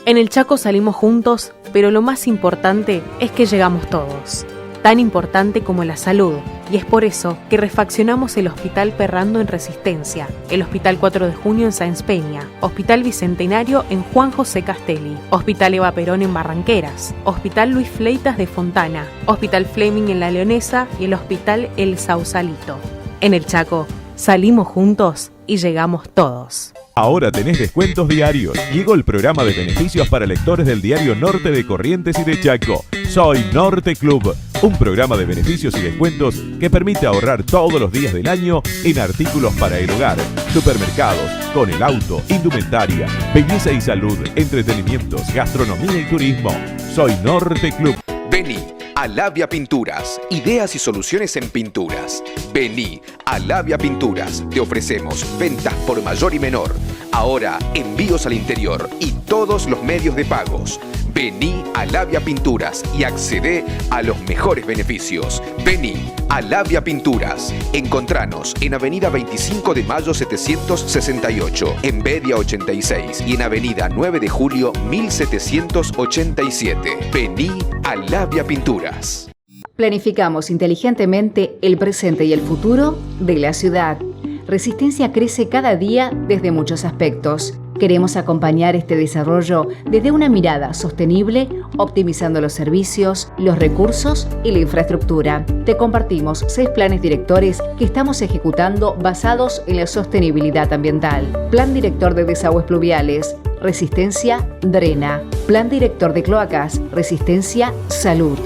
En el Chaco salimos juntos, pero lo más importante es que llegamos todos. Tan importante como la salud, y es por eso que refaccionamos el Hospital Perrando en Resistencia, el Hospital 4 de Junio en Sáenz Peña, Hospital Bicentenario en Juan José Castelli, Hospital Eva Perón en Barranqueras, Hospital Luis Fleitas de Fontana, Hospital Fleming en La Leonesa y el Hospital El Sausalito. En el Chaco, salimos juntos y llegamos todos. Ahora tenés descuentos diarios. Llegó el programa de beneficios para lectores del diario Norte de Corrientes y de Chaco. Soy Norte Club, un programa de beneficios y descuentos que permite ahorrar todos los días del año en artículos para el hogar, supermercados, con el auto, indumentaria, belleza y salud, entretenimientos, gastronomía y turismo. Soy Norte Club. Vení a Labia Pinturas, ideas y soluciones en pinturas. Vení a Labia Pinturas, te ofrecemos ventas por mayor y menor. Ahora envíos al interior y todos los medios de pagos. Vení a Labia Pinturas y accedé a los mejores beneficios. Vení a Labia Pinturas. Encontranos en Avenida 25 de Mayo 768, en Bedia 86 y en Avenida 9 de Julio 1787. Vení a Labia Pinturas. Planificamos inteligentemente el presente y el futuro de la ciudad. Resistencia crece cada día desde muchos aspectos. Queremos acompañar este desarrollo desde una mirada sostenible, optimizando los servicios, los recursos y la infraestructura. Te compartimos 6 planes directores que estamos ejecutando basados en la sostenibilidad ambiental. Plan director de desagües pluviales, Resistencia Drena. Plan director de cloacas, Resistencia Salud.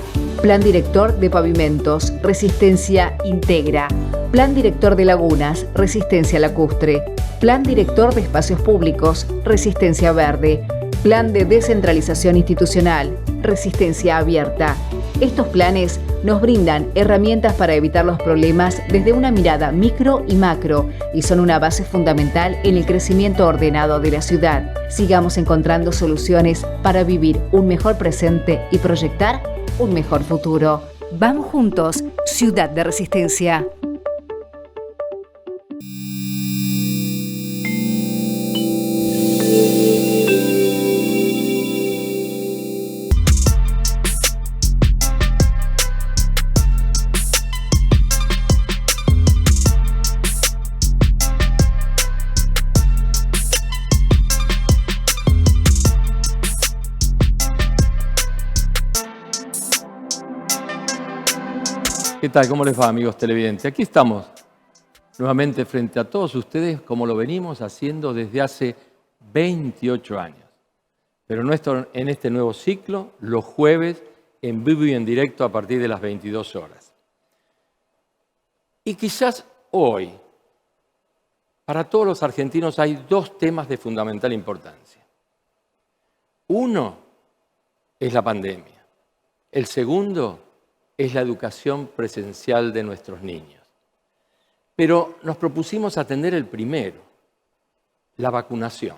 Plan director de pavimentos, Resistencia Integra. Plan director de lagunas, Resistencia Lacustre. Plan director de espacios públicos, Resistencia Verde. Plan de descentralización institucional, Resistencia Abierta. Estos planes nos brindan herramientas para evitar los problemas desde una mirada micro y macro y son una base fundamental en el crecimiento ordenado de la ciudad. Sigamos encontrando soluciones para vivir un mejor presente y proyectar un mejor futuro. Vamos juntos, Ciudad de Resistencia. ¿Qué tal? ¿Cómo les va, amigos televidentes? Aquí estamos, nuevamente frente a todos ustedes, como lo venimos haciendo desde hace 28 años. Pero en este nuevo ciclo, los jueves, en vivo y en directo a partir de las 22 horas. Y quizás hoy, para todos los argentinos, hay 2 temas de fundamental importancia. Uno es la pandemia. El segundo es la educación presencial de nuestros niños. Pero nos propusimos atender el primero, la vacunación.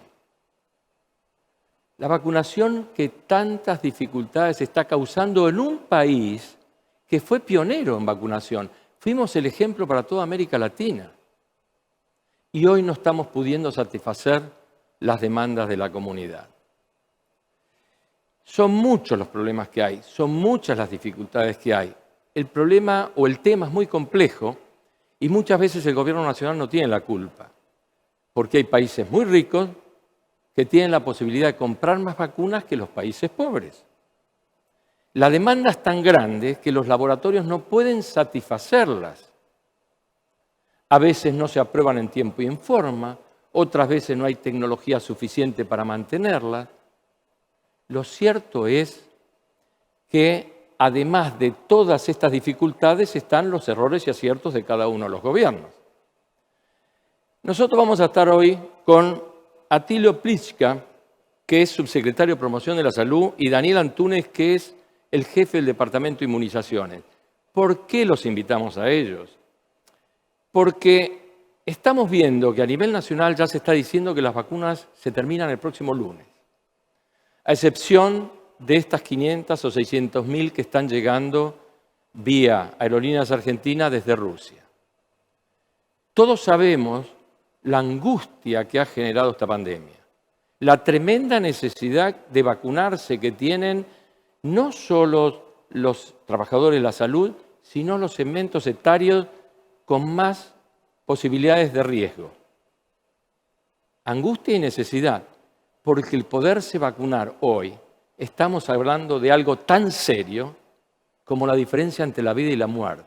La vacunación que tantas dificultades está causando en un país que fue pionero en vacunación. Fuimos el ejemplo para toda América Latina. Y hoy no estamos pudiendo satisfacer las demandas de la comunidad. Son muchos los problemas que hay, son muchas las dificultades que hay. El problema o el tema es muy complejo y muchas veces el gobierno nacional no tiene la culpa, porque hay países muy ricos que tienen la posibilidad de comprar más vacunas que los países pobres. La demanda es tan grande que los laboratorios no pueden satisfacerlas. A veces no se aprueban en tiempo y en forma, otras veces no hay tecnología suficiente para mantenerlas. Lo cierto es que, además de todas estas dificultades, están los errores y aciertos de cada uno de los gobiernos. Nosotros vamos a estar hoy con Atilio Plichka, que es subsecretario de Promoción de la Salud, y Daniel Antúnez, que es el jefe del Departamento de Inmunizaciones. ¿Por qué los invitamos a ellos? Porque estamos viendo que a nivel nacional ya se está diciendo que las vacunas se terminan el próximo lunes, a excepción de estas 500 o 600.000 que están llegando vía Aerolíneas Argentinas desde Rusia. Todos sabemos la angustia que ha generado esta pandemia. la tremenda necesidad de vacunarse que tienen no solo los trabajadores de la salud, sino los segmentos etarios con más posibilidades de riesgo. Angustia y necesidad, porque el poderse vacunar hoy, estamos hablando de algo tan serio como la diferencia entre la vida y la muerte.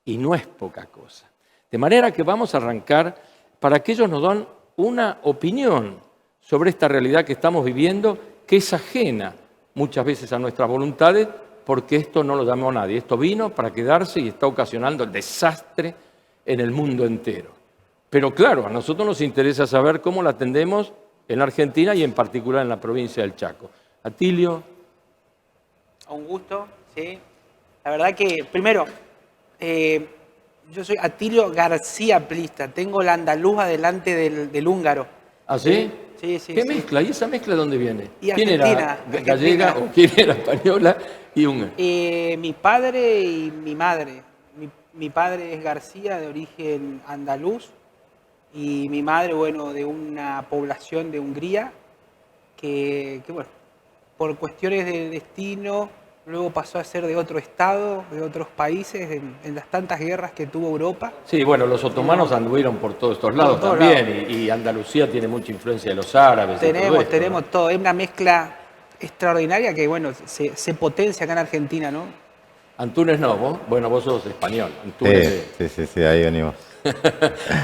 Y no es poca cosa. De manera que vamos a arrancar para que ellos nos den una opinión sobre esta realidad que estamos viviendo, que es ajena muchas veces a nuestras voluntades, porque esto no lo llamó nadie. Esto vino para quedarse y está ocasionando el desastre en el mundo entero. Pero claro, a nosotros nos interesa saber cómo la atendemos en la Argentina y en particular en la provincia del Chaco. Atilio. Un gusto, sí. La verdad que, primero, yo soy Atilio García Plista, tengo la andaluza delante del húngaro. ¿Ah, sí? Sí, sí. ¿Qué sí. mezcla? ¿Y esa mezcla de dónde viene? Y ¿Quién Argentina, era gallega o quién era española y húngara? Mi padre y mi madre. Mi padre es García, de origen andaluz, y mi madre, bueno, de una población de Hungría, que bueno, por cuestiones de destino, luego pasó a ser de otro estado, de otros países, en las tantas guerras que tuvo Europa. Sí, bueno, los otomanos anduvieron por todos estos lados Por todos también, y Andalucía tiene mucha influencia de los árabes. Tenemos todo, es una mezcla extraordinaria que, bueno, se potencia acá en Argentina, ¿no? Antunes no, vos, bueno, vos sos español. Antunes, Sí, ahí venimos.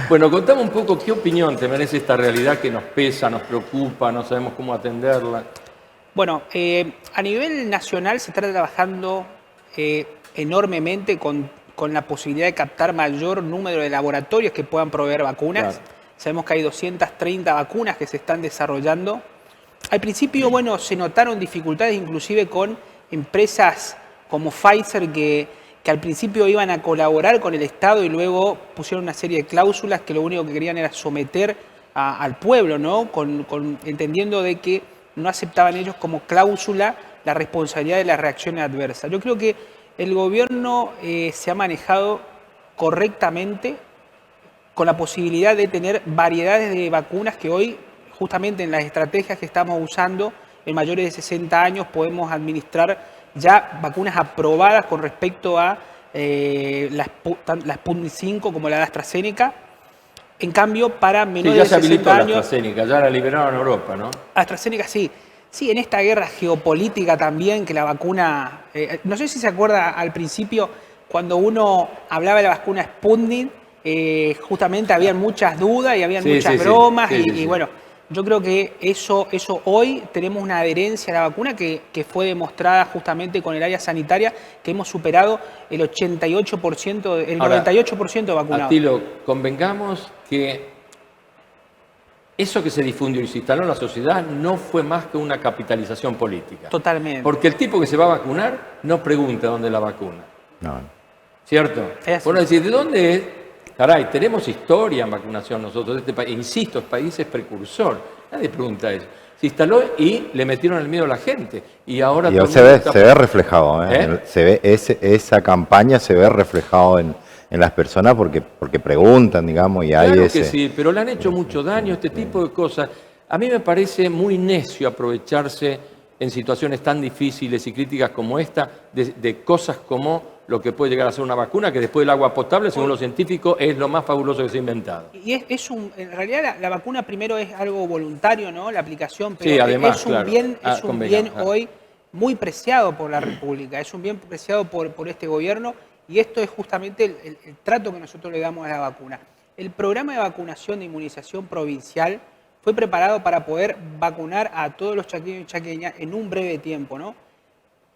Bueno, contame un poco qué opinión te merece esta realidad que nos pesa, nos preocupa, no sabemos cómo atenderla. Bueno, a nivel nacional se está trabajando enormemente con la posibilidad de captar mayor número de laboratorios que puedan proveer vacunas. Claro. Sabemos que hay 230 vacunas que se están desarrollando. Al principio, bueno, se notaron dificultades inclusive con empresas como Pfizer que al principio iban a colaborar con el Estado y luego pusieron una serie de cláusulas que lo único que querían era someter al pueblo, ¿no? Entendiendo de que no aceptaban ellos como cláusula la responsabilidad de las reacciones adversas. Yo creo que el gobierno se ha manejado correctamente con la posibilidad de tener variedades de vacunas que hoy, justamente en las estrategias que estamos usando, en mayores de 60 años podemos administrar ya vacunas aprobadas con respecto a la Sputnik 5 como la de AstraZeneca. En cambio, para menores de 60 años... ya se habilitó la AstraZeneca, ya la liberaron en Europa, ¿no? AstraZeneca sí. Sí, en esta guerra geopolítica también, que la vacuna... no sé si se acuerda al principio, cuando uno hablaba de la vacuna Sputnik, justamente habían muchas dudas y habían muchas bromas. Y bueno, yo creo que eso hoy tenemos una adherencia a la vacuna que fue demostrada justamente con el área sanitaria, que hemos superado el 88%, el 98% de vacunados. Atilo, convengamos que eso que se difundió y se instaló en la sociedad no fue más que una capitalización política. Totalmente. Porque el tipo que se va a vacunar no pregunta dónde es la vacuna. No. ¿Cierto? Bueno, decir, ¿de dónde es? Caray, tenemos historia en vacunación nosotros, este país, insisto, el país es precursor. Nadie pregunta eso. Se instaló y le metieron el miedo a la gente. Y ahora Y se ve reflejado, esa campaña se ve reflejado en las personas porque preguntan, digamos, y hay claro ese... que sí, pero le han hecho mucho daño este tipo de cosas. A mí me parece muy necio aprovecharse en situaciones tan difíciles y críticas como esta de cosas como lo que puede llegar a ser una vacuna, que después del agua potable, según los científicos, es lo más fabuloso que se ha inventado. Y en realidad la vacuna primero es algo voluntario, ¿no? La aplicación, pero sí, además, es un bien hoy muy preciado por la República, es un bien preciado por este gobierno, y esto es justamente el trato que nosotros le damos a la vacuna. El programa de vacunación de inmunización provincial fue preparado para poder vacunar a todos los chaqueños y chaqueñas en un breve tiempo, ¿no?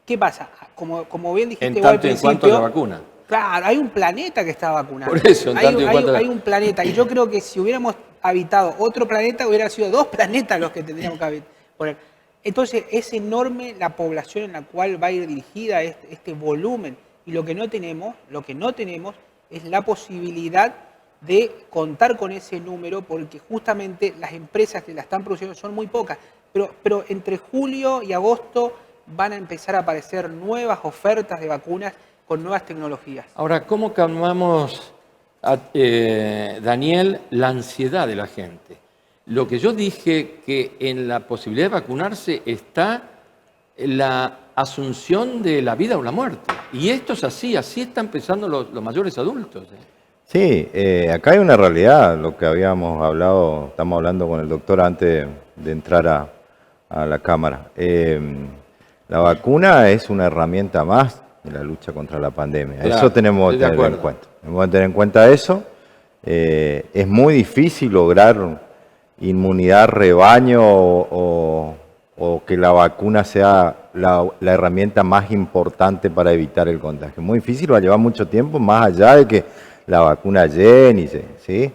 ¿Qué pasa? Como bien dijiste en tanto y en cuanto a la vacuna. Claro, hay un planeta que está vacunado. Por eso, hay un planeta. Y yo creo que si hubiéramos habitado otro planeta, hubieran sido 2 planetas los que tendríamos que habitar. Entonces, es enorme la población en la cual va a ir dirigida este volumen. Y lo que no tenemos es la posibilidad de contar con ese número, porque justamente las empresas que la están produciendo son muy pocas. Pero entre julio y agosto van a empezar a aparecer nuevas ofertas de vacunas con nuevas tecnologías. Ahora, ¿cómo calmamos, Daniel, la ansiedad de la gente? Lo que yo dije que en la posibilidad de vacunarse está la asunción de la vida o la muerte. Y esto es así están pensando los mayores adultos. Sí, acá hay una realidad, lo que habíamos hablado, estamos hablando con el doctor antes de entrar a la cámara. La vacuna es una herramienta más de la lucha contra la pandemia. Claro, eso tenemos que tener en cuenta. Tenemos que tener en cuenta eso. Es muy difícil lograr inmunidad rebaño o que la vacuna sea la herramienta más importante para evitar el contagio. Muy difícil, va a llevar mucho tiempo, más allá de que la vacuna llene, ¿sí?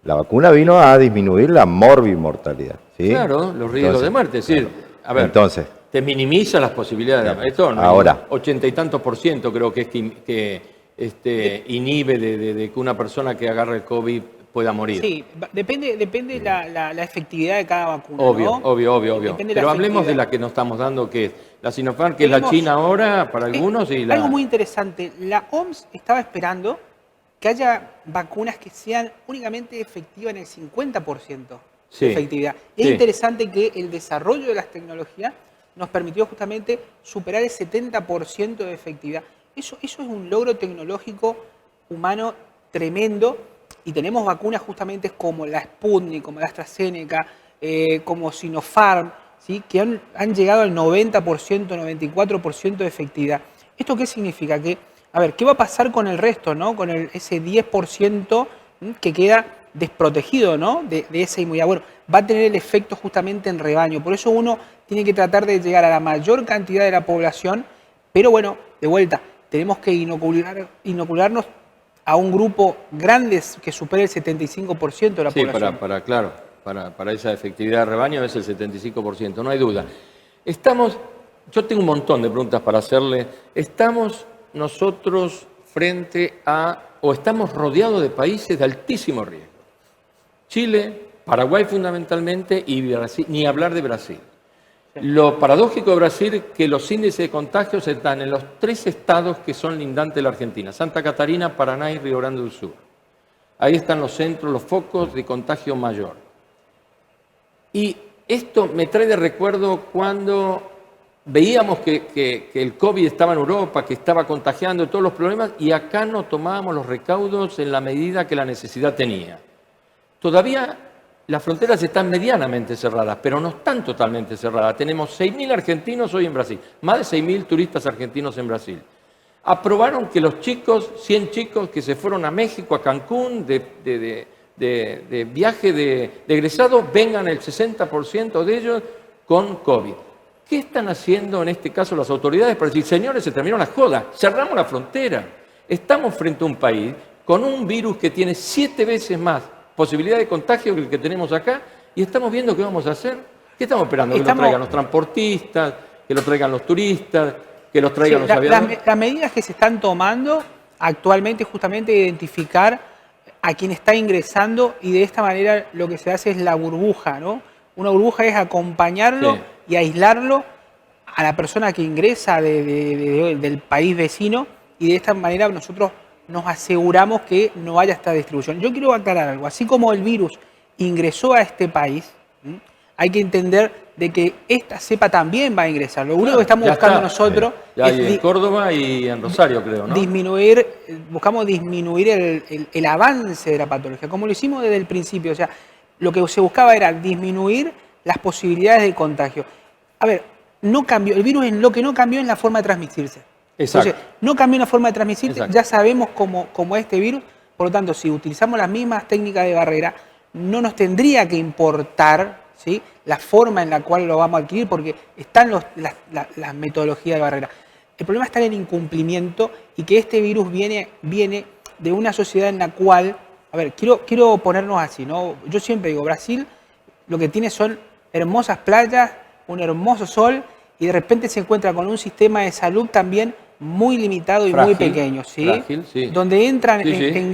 La vacuna vino a disminuir la morbimortalidad, ¿sí? Claro, los riesgos de muerte. Es decir, a ver, entonces, te minimiza las posibilidades. Esto no, ahora, 80 y tantos % creo que es que inhibe de que una persona que agarre el COVID pueda morir. Sí, depende la efectividad de cada vacuna. Obvio, ¿no? obvio. Pero hablemos de la que nos estamos dando, que es la Sinopharm, que es la China ahora para algunos. Y algo muy interesante, la OMS estaba esperando que haya vacunas que sean únicamente efectivas en el 50% de efectividad. Y es interesante que el desarrollo de las tecnologías nos permitió justamente superar el 70% de efectividad. Eso es un logro tecnológico humano tremendo. Y tenemos vacunas justamente como la Sputnik, como la AstraZeneca, como Sinopharm, ¿sí? Que han llegado al 90%, 94% de efectividad. ¿Esto qué significa? Que, a ver, ¿qué va a pasar con el resto, ¿no? Con ese 10% que queda desprotegido, ¿no? de esa inmunidad. Bueno, va a tener el efecto justamente en rebaño. Por eso uno tiene que tratar de llegar a la mayor cantidad de la población, pero bueno, de vuelta, tenemos que inocularnos a un grupo grande que supere el 75% de la población. Para esa efectividad de rebaño es el 75%, no hay duda. Yo tengo un montón de preguntas para hacerle. ¿Estamos nosotros estamos rodeados de países de altísimo riesgo? Chile, Paraguay fundamentalmente y Brasil, ni hablar de Brasil. Lo paradójico de Brasil es que los índices de contagios están en los 3 estados que son lindantes de la Argentina: Santa Catarina, Paraná y Río Grande do Sul. Ahí están los centros, los focos de contagio mayor. Y esto me trae de recuerdo cuando veíamos que el COVID estaba en Europa, que estaba contagiando todos los problemas, y acá no tomábamos los recaudos en la medida que la necesidad tenía. Todavía las fronteras están medianamente cerradas, pero no están totalmente cerradas. Tenemos 6.000 argentinos hoy en Brasil, más de 6.000 turistas argentinos en Brasil. Aprobaron que los chicos, 100 chicos que se fueron a México, a Cancún, de viaje de egresado, vengan el 60% de ellos con COVID. ¿Qué están haciendo en este caso las autoridades para decir, señores, se terminó la joda, cerramos la frontera? Estamos frente a un país con un virus que tiene 7 veces más posibilidad de contagio que el que tenemos acá, y estamos viendo qué vamos a hacer. ¿Qué estamos esperando? Que lo traigan los transportistas, que lo traigan los turistas, que los traigan los aviadores. Las medidas que se están tomando actualmente es justamente identificar a quien está ingresando, y de esta manera lo que se hace es la burbuja, ¿no? Una burbuja es acompañarlo y aislarlo a la persona que ingresa del país vecino, y de esta manera nosotros nos aseguramos que no haya esta distribución. Yo quiero aclarar algo. Así como el virus ingresó a este país, hay que entender de que esta cepa también va a ingresar. Lo único que estamos buscando nosotros es en Córdoba y en Rosario, creo, ¿no? Buscamos disminuir el avance de la patología, como lo hicimos desde el principio. O sea, lo que se buscaba era disminuir las posibilidades de contagio. A ver, no cambió. El virus lo que no cambió es la forma de transmitirse. Exacto. Entonces, no cambió la forma de transmitirse, ya sabemos cómo es este virus, por lo tanto, si utilizamos las mismas técnicas de barrera, no nos tendría que importar, ¿sí?, la forma en la cual lo vamos a adquirir, porque están las metodologías de barrera. El problema está en el incumplimiento, y que este virus viene de una sociedad en la cual, a ver, quiero ponernos así, ¿no? Yo siempre digo, Brasil lo que tiene son hermosas playas, un hermoso sol, y de repente se encuentra con un sistema de salud también muy limitado y frágil, muy pequeño, ¿sí? Frágil, sí. Donde entran en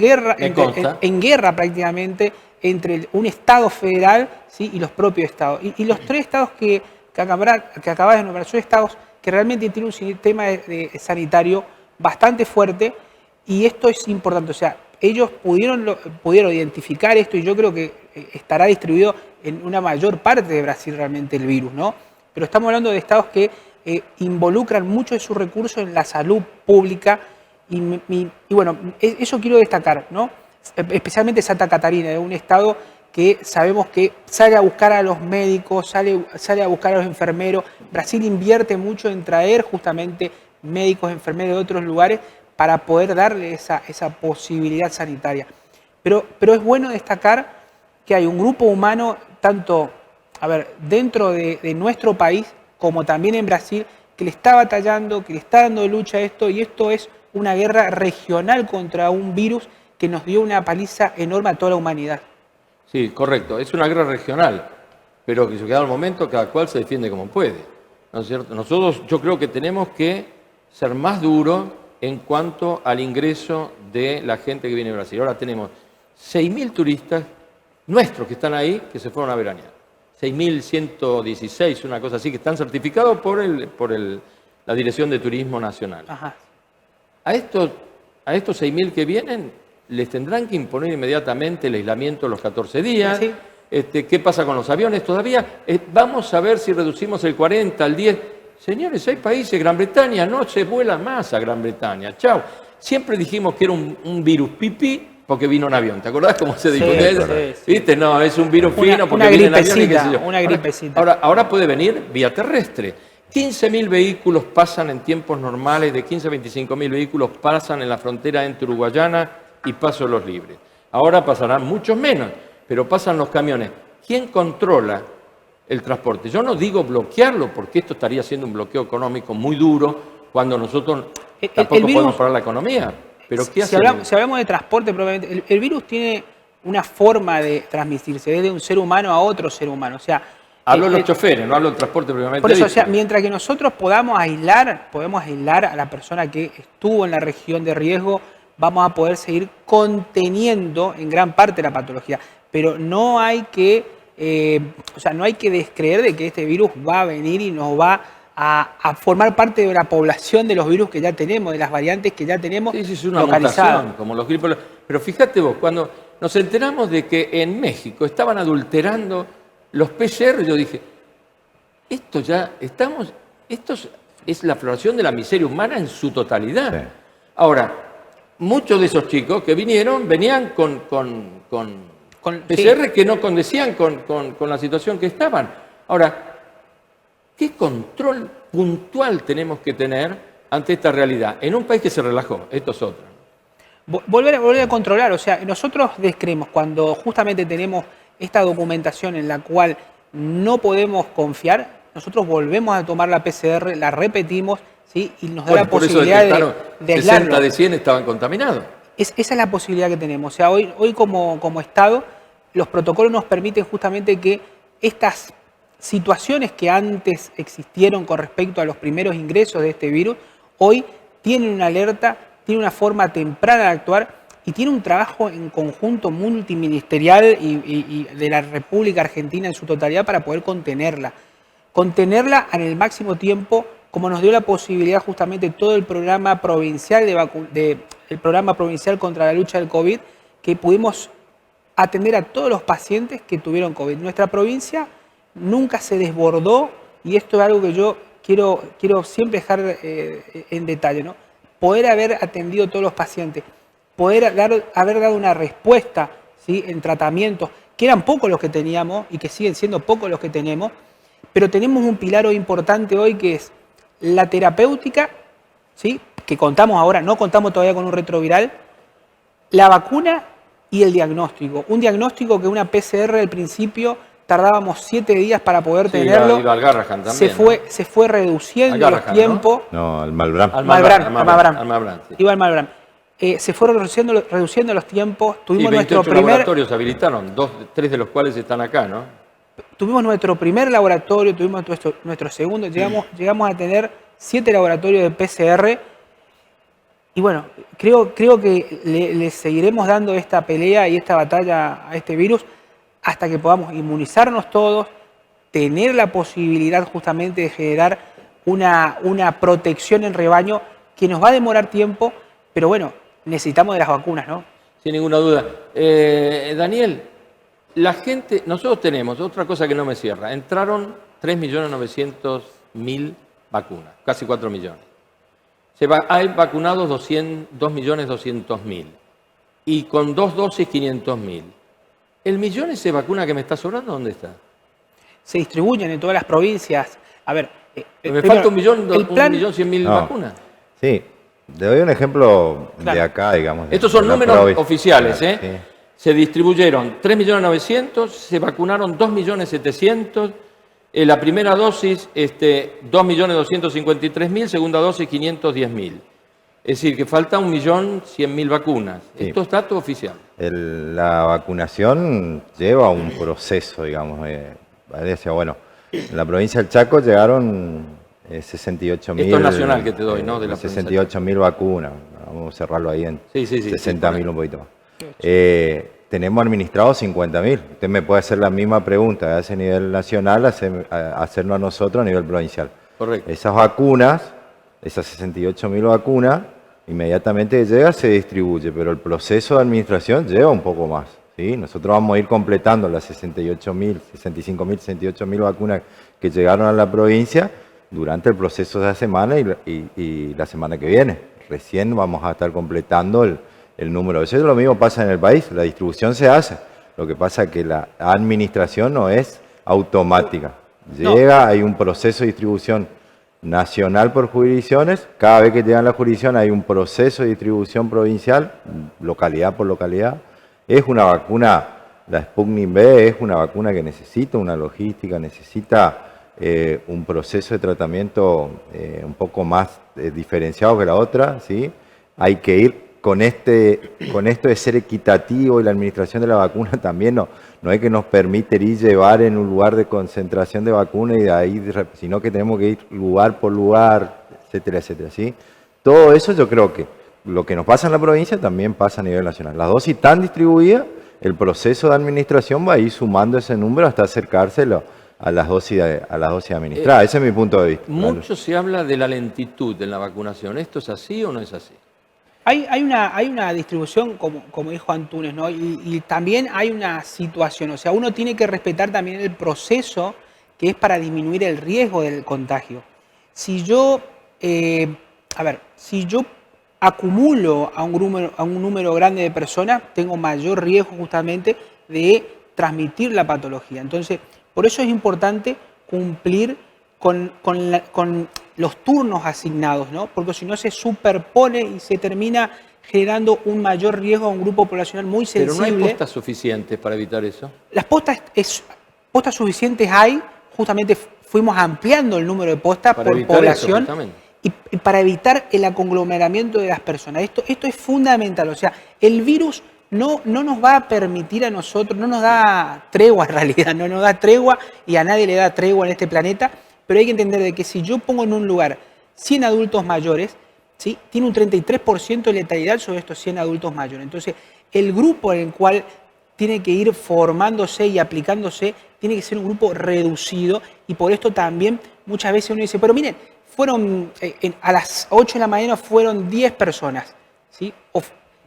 guerra prácticamente entre un Estado federal, ¿sí?, y los propios Estados. Y los 3 estados que acabas de nombrar son estados que realmente tienen un sistema sanitario bastante fuerte, y esto es importante. O sea, ellos pudieron identificar esto y yo creo que estará distribuido en una mayor parte de Brasil realmente el virus, ¿no? Pero estamos hablando de estados que involucran mucho de sus recursos en la salud pública y bueno, eso quiero destacar, ¿no? Especialmente Santa Catarina, de un estado que sabemos que sale a buscar a los médicos, sale a buscar a los enfermeros. Brasil invierte mucho en traer justamente médicos, enfermeros de otros lugares para poder darle esa posibilidad sanitaria. Pero es bueno destacar que hay un grupo humano, tanto dentro de nuestro país como también en Brasil, que le está batallando, que le está dando lucha a esto, y esto es una guerra regional contra un virus que nos dio una paliza enorme a toda la humanidad. Sí, correcto. Es una guerra regional, pero que llegado el momento cada cual se defiende como puede, ¿no es cierto? Nosotros, yo creo que tenemos que ser más duros en cuanto al ingreso de la gente que viene de Brasil. Ahora tenemos 6.000 turistas nuestros que están ahí, que se fueron a veranear. 6.116, una cosa así, que están certificados por la Dirección de Turismo Nacional. Ajá. A estos 6.000 que vienen, les tendrán que imponer inmediatamente el aislamiento de los 14 días. Sí. ¿Qué pasa con los aviones? Todavía vamos a ver si reducimos el 40 al 10. Señores, hay países, Gran Bretaña, no se vuela más a Gran Bretaña. Chao. Siempre dijimos que era un virus pipí porque vino en avión. ¿Te acordás cómo se dijo? Sí. ¿Viste? No, es un virus fino porque una viene en avión y qué sé yo. Una gripecita. Ahora puede venir vía terrestre. 15.000 vehículos pasan en tiempos normales, de 15 a 25.000 vehículos pasan en la frontera entre Uruguayana y Paso de los Libres. Ahora pasarán muchos menos, pero pasan los camiones. ¿Quién controla el transporte? Yo no digo bloquearlo, porque esto estaría siendo un bloqueo económico muy duro cuando nosotros tampoco podemos parar la economía. Pero ¿qué hacemos? Si hablamos de transporte, probablemente, el virus tiene una forma de transmitirse desde un ser humano a otro ser humano. O sea, hablo de los choferes, no hablo del transporte propiamente. Por eso, o sea, mientras que nosotros podemos aislar a la persona que estuvo en la región de riesgo, vamos a poder seguir conteniendo en gran parte la patología. Pero no hay que, no hay que descreer de que este virus va a venir y nos va a formar parte de la población de los virus que ya tenemos, de las variantes que ya tenemos localizadas. Sí, es una mutación, como los gripos. Pero fíjate vos, cuando nos enteramos de que en México estaban adulterando los PCR, yo dije, esto es la floración de la miseria humana en su totalidad. Sí. Ahora, muchos de esos chicos que venían con PCR sí, que no condecían con la situación que estaban. Ahora, ¿qué control puntual tenemos que tener ante esta realidad? En un país que se relajó, esto es otro. Volver a controlar, o sea, nosotros descreemos cuando justamente tenemos esta documentación en la cual no podemos confiar, nosotros volvemos a tomar la PCR, la repetimos, ¿sí? Y nos da la posibilidad de aislarlo. 60 de 100 estaban contaminados. Esa es la posibilidad que tenemos. O sea, hoy como Estado, los protocolos nos permiten justamente que estas situaciones que antes existieron con respecto a los primeros ingresos de este virus, hoy tienen una alerta, tienen una forma temprana de actuar y tiene un trabajo en conjunto multiministerial y de la República Argentina en su totalidad para poder contenerla. Contenerla en el máximo tiempo, como nos dio la posibilidad justamente todo el programa provincial el programa provincial contra la lucha del COVID, que pudimos atender a todos los pacientes que tuvieron COVID. Nuestra provincia nunca se desbordó, y esto es algo que yo quiero siempre dejar en detalle, ¿no? Poder haber atendido a todos los pacientes, poder haber dado una respuesta, ¿sí? En tratamientos, que eran pocos los que teníamos y que siguen siendo pocos los que tenemos, pero tenemos un pilar hoy importante hoy que es la terapéutica, ¿sí? Que no contamos todavía con un retroviral, la vacuna y el diagnóstico. Un diagnóstico que una PCR al principio tardábamos 7 días para poder tenerlo. Iba al Garrahan también, se fue reduciendo los tiempos. No, al Malbrán. Al Malbrán. Sí. Iba al Malbrán. Se fueron reduciendo los tiempos. Tuvimos 28 laboratorios habilitaron, 3 de los cuales están acá, ¿no? Tuvimos nuestro primer laboratorio, tuvimos nuestro segundo, llegamos a tener 7 laboratorios de PCR. Y bueno, creo que le seguiremos dando esta pelea y esta batalla a este virus hasta que podamos inmunizarnos todos, tener la posibilidad justamente de generar una protección en rebaño que nos va a demorar tiempo, pero bueno, necesitamos de las vacunas, ¿no? sin ninguna duda. Daniel, la gente, nosotros tenemos, otra cosa que no me cierra, entraron 3.900.000 vacunas, casi 4 millones. Hay vacunados 2.200.000 y con 2 dosis 500.000. ¿El millón ese vacuna que me está sobrando dónde está? Se distribuyen en todas las provincias. A ver, me falta 1.100.000 vacunas. Sí, te doy un ejemplo de acá, digamos. Estos son números oficiales, Claro, ¿eh? sí. Se distribuyeron 3.900.000, se vacunaron 2.700.000, la primera dosis 2.253.000, segunda dosis 510.000. Es decir, que falta 1.100.000 vacunas. Sí. Esto es dato oficial. La vacunación lleva un proceso, digamos. Decía, bueno, en la provincia del Chaco llegaron 68.000. Esto es nacional que te doy, ¿no? De la 68.000 vacunas. Vamos a cerrarlo ahí en 60.000, un poquito más. Tenemos administrados 50.000. Usted me puede hacer la misma pregunta a ese nivel nacional, hacernos a nosotros a nivel provincial. Correcto. Esas vacunas, esas 68.000 vacunas, inmediatamente llega, se distribuye, pero el proceso de administración lleva un poco más. ¿Sí? Nosotros vamos a ir completando las 68.000, 65.000, 68.000 vacunas que llegaron a la provincia durante el proceso de la semana y la semana que viene. Recién vamos a estar completando el número. Eso es lo mismo pasa en el país, la distribución se hace. Lo que pasa es que la administración no es automática. Llega, hay un proceso de distribución nacional por jurisdicciones. Cada vez que llegan a la jurisdicción hay un proceso de distribución provincial, localidad por localidad. Es una vacuna, la Sputnik V es una vacuna que necesita una logística, necesita un proceso de tratamiento un poco más diferenciado que la otra, ¿sí? Hay que ir con esto de ser equitativo y la administración de la vacuna también no es que nos permite ir llevar en un lugar de concentración de vacuna y de ahí, sino que tenemos que ir lugar por lugar, etcétera, etcétera, ¿sí? Todo eso yo creo que lo que nos pasa en la provincia también pasa a nivel nacional. Las dosis están distribuidas, el proceso de administración va a ir sumando ese número hasta acercárselo a las dosis administradas. Ese es mi punto de vista. Mucho se habla de la lentitud en la vacunación. ¿Esto es así o no es así? Hay una distribución, como dijo Antunes, ¿no? Y también hay una situación, o sea, uno tiene que respetar también el proceso que es para disminuir el riesgo del contagio. Si yo acumulo a un número grande de personas, tengo mayor riesgo justamente de transmitir la patología. Entonces, por eso es importante cumplir con los turnos asignados, ¿no? Porque si no se superpone y se termina generando un mayor riesgo a un grupo poblacional muy sensible. Pero no hay postas suficientes para evitar eso. Las postas suficientes hay, justamente fuimos ampliando el número de postas para por población eso, y para evitar el aglomeramiento de las personas. Esto es fundamental, o sea, el virus no nos va a permitir a nosotros, no nos da tregua en realidad, no nos da tregua y a nadie le da tregua en este planeta, pero hay que entender de que si yo pongo en un lugar 100 adultos mayores, ¿sí? Tiene un 33% de letalidad sobre estos 100 adultos mayores. Entonces, el grupo en el cual tiene que ir formándose y aplicándose tiene que ser un grupo reducido y por esto también muchas veces uno dice, pero miren, a las 8 de la mañana fueron 10 personas, ¿sí?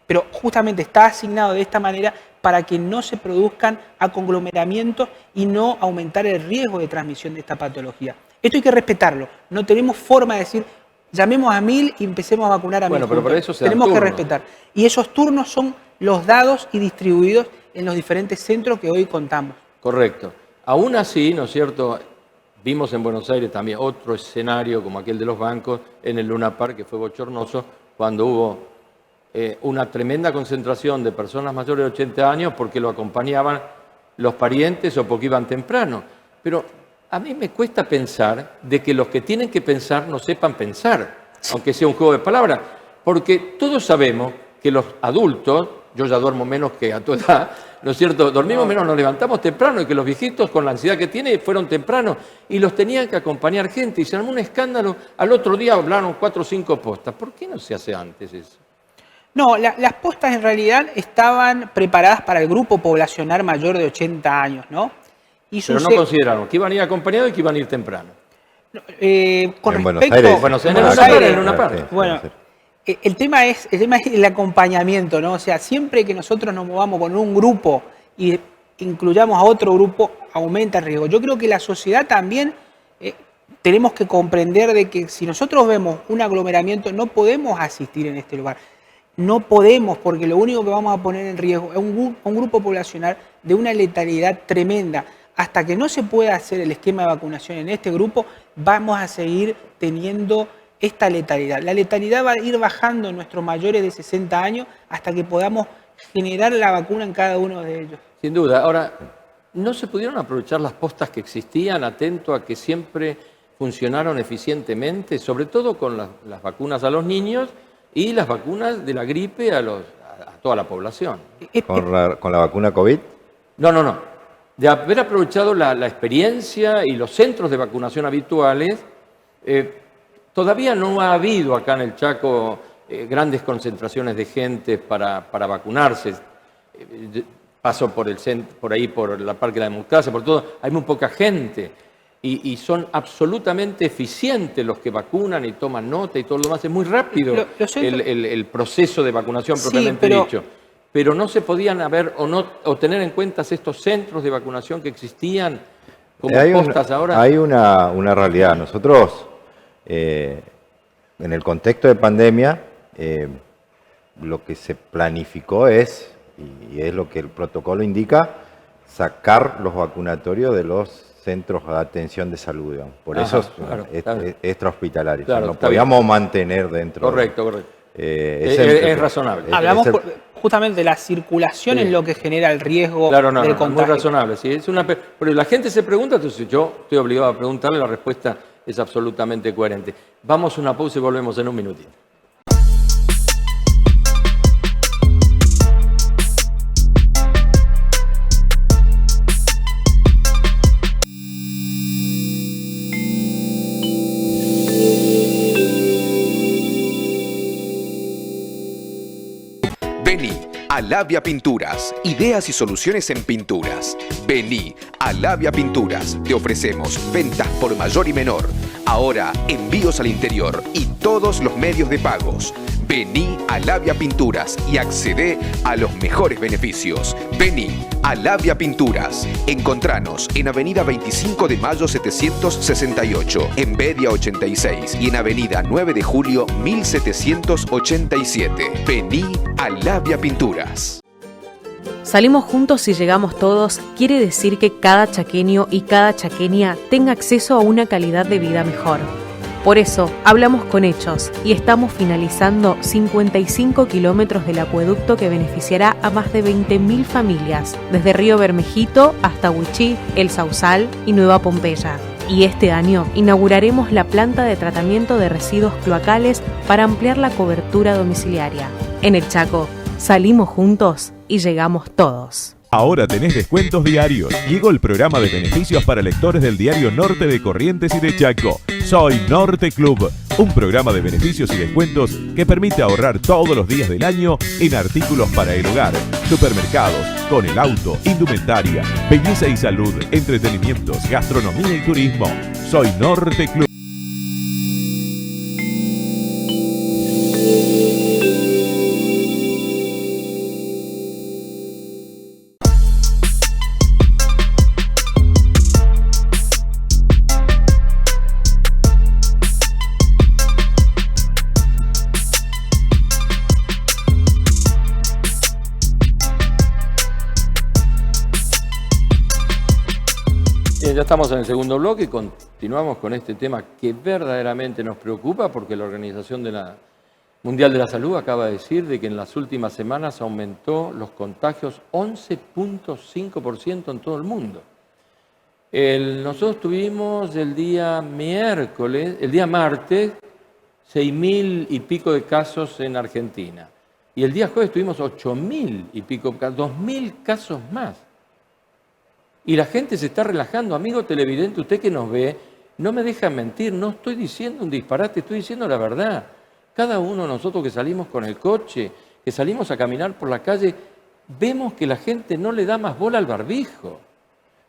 Pero justamente está asignado de esta manera para que no se produzcan conglomeramientos y no aumentar el riesgo de transmisión de esta patología. Esto hay que respetarlo. No tenemos forma de decir, llamemos a 1000 y empecemos a vacunar a 1000. Bueno, pero por eso se dan tenemos que turnos. respetar. Y esos turnos son los dados y distribuidos en los diferentes centros que hoy contamos. Correcto. Aún así, ¿no es cierto? Vimos en Buenos Aires también otro escenario como aquel de los bancos en el Luna Park, que fue bochornoso, cuando hubo una tremenda concentración de personas mayores de 80 años porque lo acompañaban los parientes o porque iban temprano. Pero a mí me cuesta pensar de que los que tienen que pensar no sepan pensar, aunque sea un juego de palabras, porque todos sabemos que los adultos, yo ya duermo menos que a tu edad, ¿no es cierto? Dormimos menos, nos levantamos temprano y que los viejitos con la ansiedad que tienen fueron temprano y los tenían que acompañar gente y se armó un escándalo. Al otro día hablaron 4 o 5 postas. ¿Por qué no se hace antes eso? No, las postas en realidad estaban preparadas para el grupo poblacional mayor de 80 años, ¿no? Pero no consideraron que iban a ir acompañados y que iban a ir temprano. Con en Buenos respecto Aires. Bueno, en Buenos Aires, en Luna Park. Bueno, El tema es el acompañamiento, ¿no? O sea, siempre que nosotros nos movamos con un grupo y incluyamos a otro grupo, aumenta el riesgo. Yo creo que la sociedad también tenemos que comprender de que si nosotros vemos un aglomeramiento, no podemos asistir en este lugar. No podemos, porque lo único que vamos a poner en riesgo es un grupo poblacional de una letalidad tremenda. Hasta que no se pueda hacer el esquema de vacunación en este grupo, vamos a seguir teniendo esta letalidad. La letalidad va a ir bajando en nuestros mayores de 60 años hasta que podamos generar la vacuna en cada uno de ellos. Sin duda. Ahora, ¿no se pudieron aprovechar las postas que existían, atento a que siempre funcionaron eficientemente, sobre todo con las vacunas a los niños y las vacunas de la gripe a toda la población? ¿Con la vacuna COVID? No. De haber aprovechado la experiencia y los centros de vacunación habituales, todavía no ha habido acá en el Chaco grandes concentraciones de gente para vacunarse. Paso por ahí, por la Parque de la Democracia, por todo, hay muy poca gente. Y son absolutamente eficientes los que vacunan y toman nota y todo lo demás. Es muy rápido el proceso de vacunación propiamente dicho. Pero no se podían haber o tener en cuenta estos centros de vacunación que existían como postas ahora. Hay una realidad. Nosotros, en el contexto de pandemia, lo que se planificó es, y es lo que el protocolo indica, sacar los vacunatorios de los centros de atención de salud, digamos. Por eso es extrahospitalario. Claro, no podíamos mantener dentro. Correcto. Es razonable. Hablamos justamente de la circulación, es lo que genera el riesgo del contagio. Muy razonable. Sí, pero la gente se pregunta, entonces yo estoy obligado a preguntarle, la respuesta es absolutamente coherente. Vamos a una pausa y volvemos en un minutito. Vení a Labia Pinturas, ideas y soluciones en pinturas. Vení a Labia Pinturas, te ofrecemos ventas por mayor y menor. Ahora envíos al interior y todos los medios de pagos. Vení a Labia Pinturas y accedé a los mejores beneficios. Vení a Labia Pinturas. Encontranos en Avenida 25 de Mayo 768, en Bedia 86 y en Avenida 9 de Julio 1787. Vení a Labia Pinturas. Salimos juntos y llegamos todos quiere decir que cada chaqueño y cada chaqueña tenga acceso a una calidad de vida mejor. Por eso, hablamos con hechos y estamos finalizando 55 kilómetros del acueducto que beneficiará a más de 20.000 familias, desde Río Bermejito hasta Huichí, El Sausal y Nueva Pompeya. Y este año inauguraremos la planta de tratamiento de residuos cloacales para ampliar la cobertura domiciliaria. En el Chaco, salimos juntos y llegamos todos. Ahora tenés descuentos diarios. Llegó el programa de beneficios para lectores del diario Norte de Corrientes y de Chaco. Soy Norte Club, un programa de beneficios y descuentos que permite ahorrar todos los días del año en artículos para el hogar, supermercados, con el auto, indumentaria, belleza y salud, entretenimientos, gastronomía y turismo. Soy Norte Club. Ya estamos en el segundo bloque y continuamos con este tema que verdaderamente nos preocupa porque la Organización Mundial de la Salud acaba de decir de que en las últimas semanas aumentó los contagios 11.5% en todo el mundo. Nosotros tuvimos el día martes, 6.000 y pico de casos en Argentina. Y el día jueves tuvimos 8.000 y pico, 2.000 casos más. Y la gente se está relajando. Amigo televidente, usted que nos ve, no me deja mentir, no estoy diciendo un disparate, estoy diciendo la verdad. Cada uno de nosotros que salimos con el coche, que salimos a caminar por la calle, vemos que la gente no le da más bola al barbijo.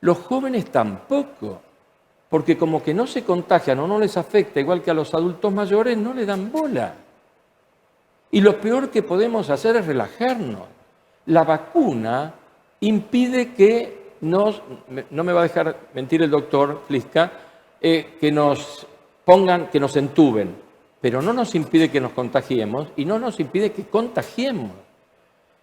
Los jóvenes tampoco, porque como que no se contagian o no les afecta, igual que a los adultos mayores, no le dan bola. Y lo peor que podemos hacer es relajarnos. La vacuna impide que no me va a dejar mentir el doctor Flisca, que nos pongan, que nos entuben, pero no nos impide que nos contagiemos y no nos impide que contagiemos.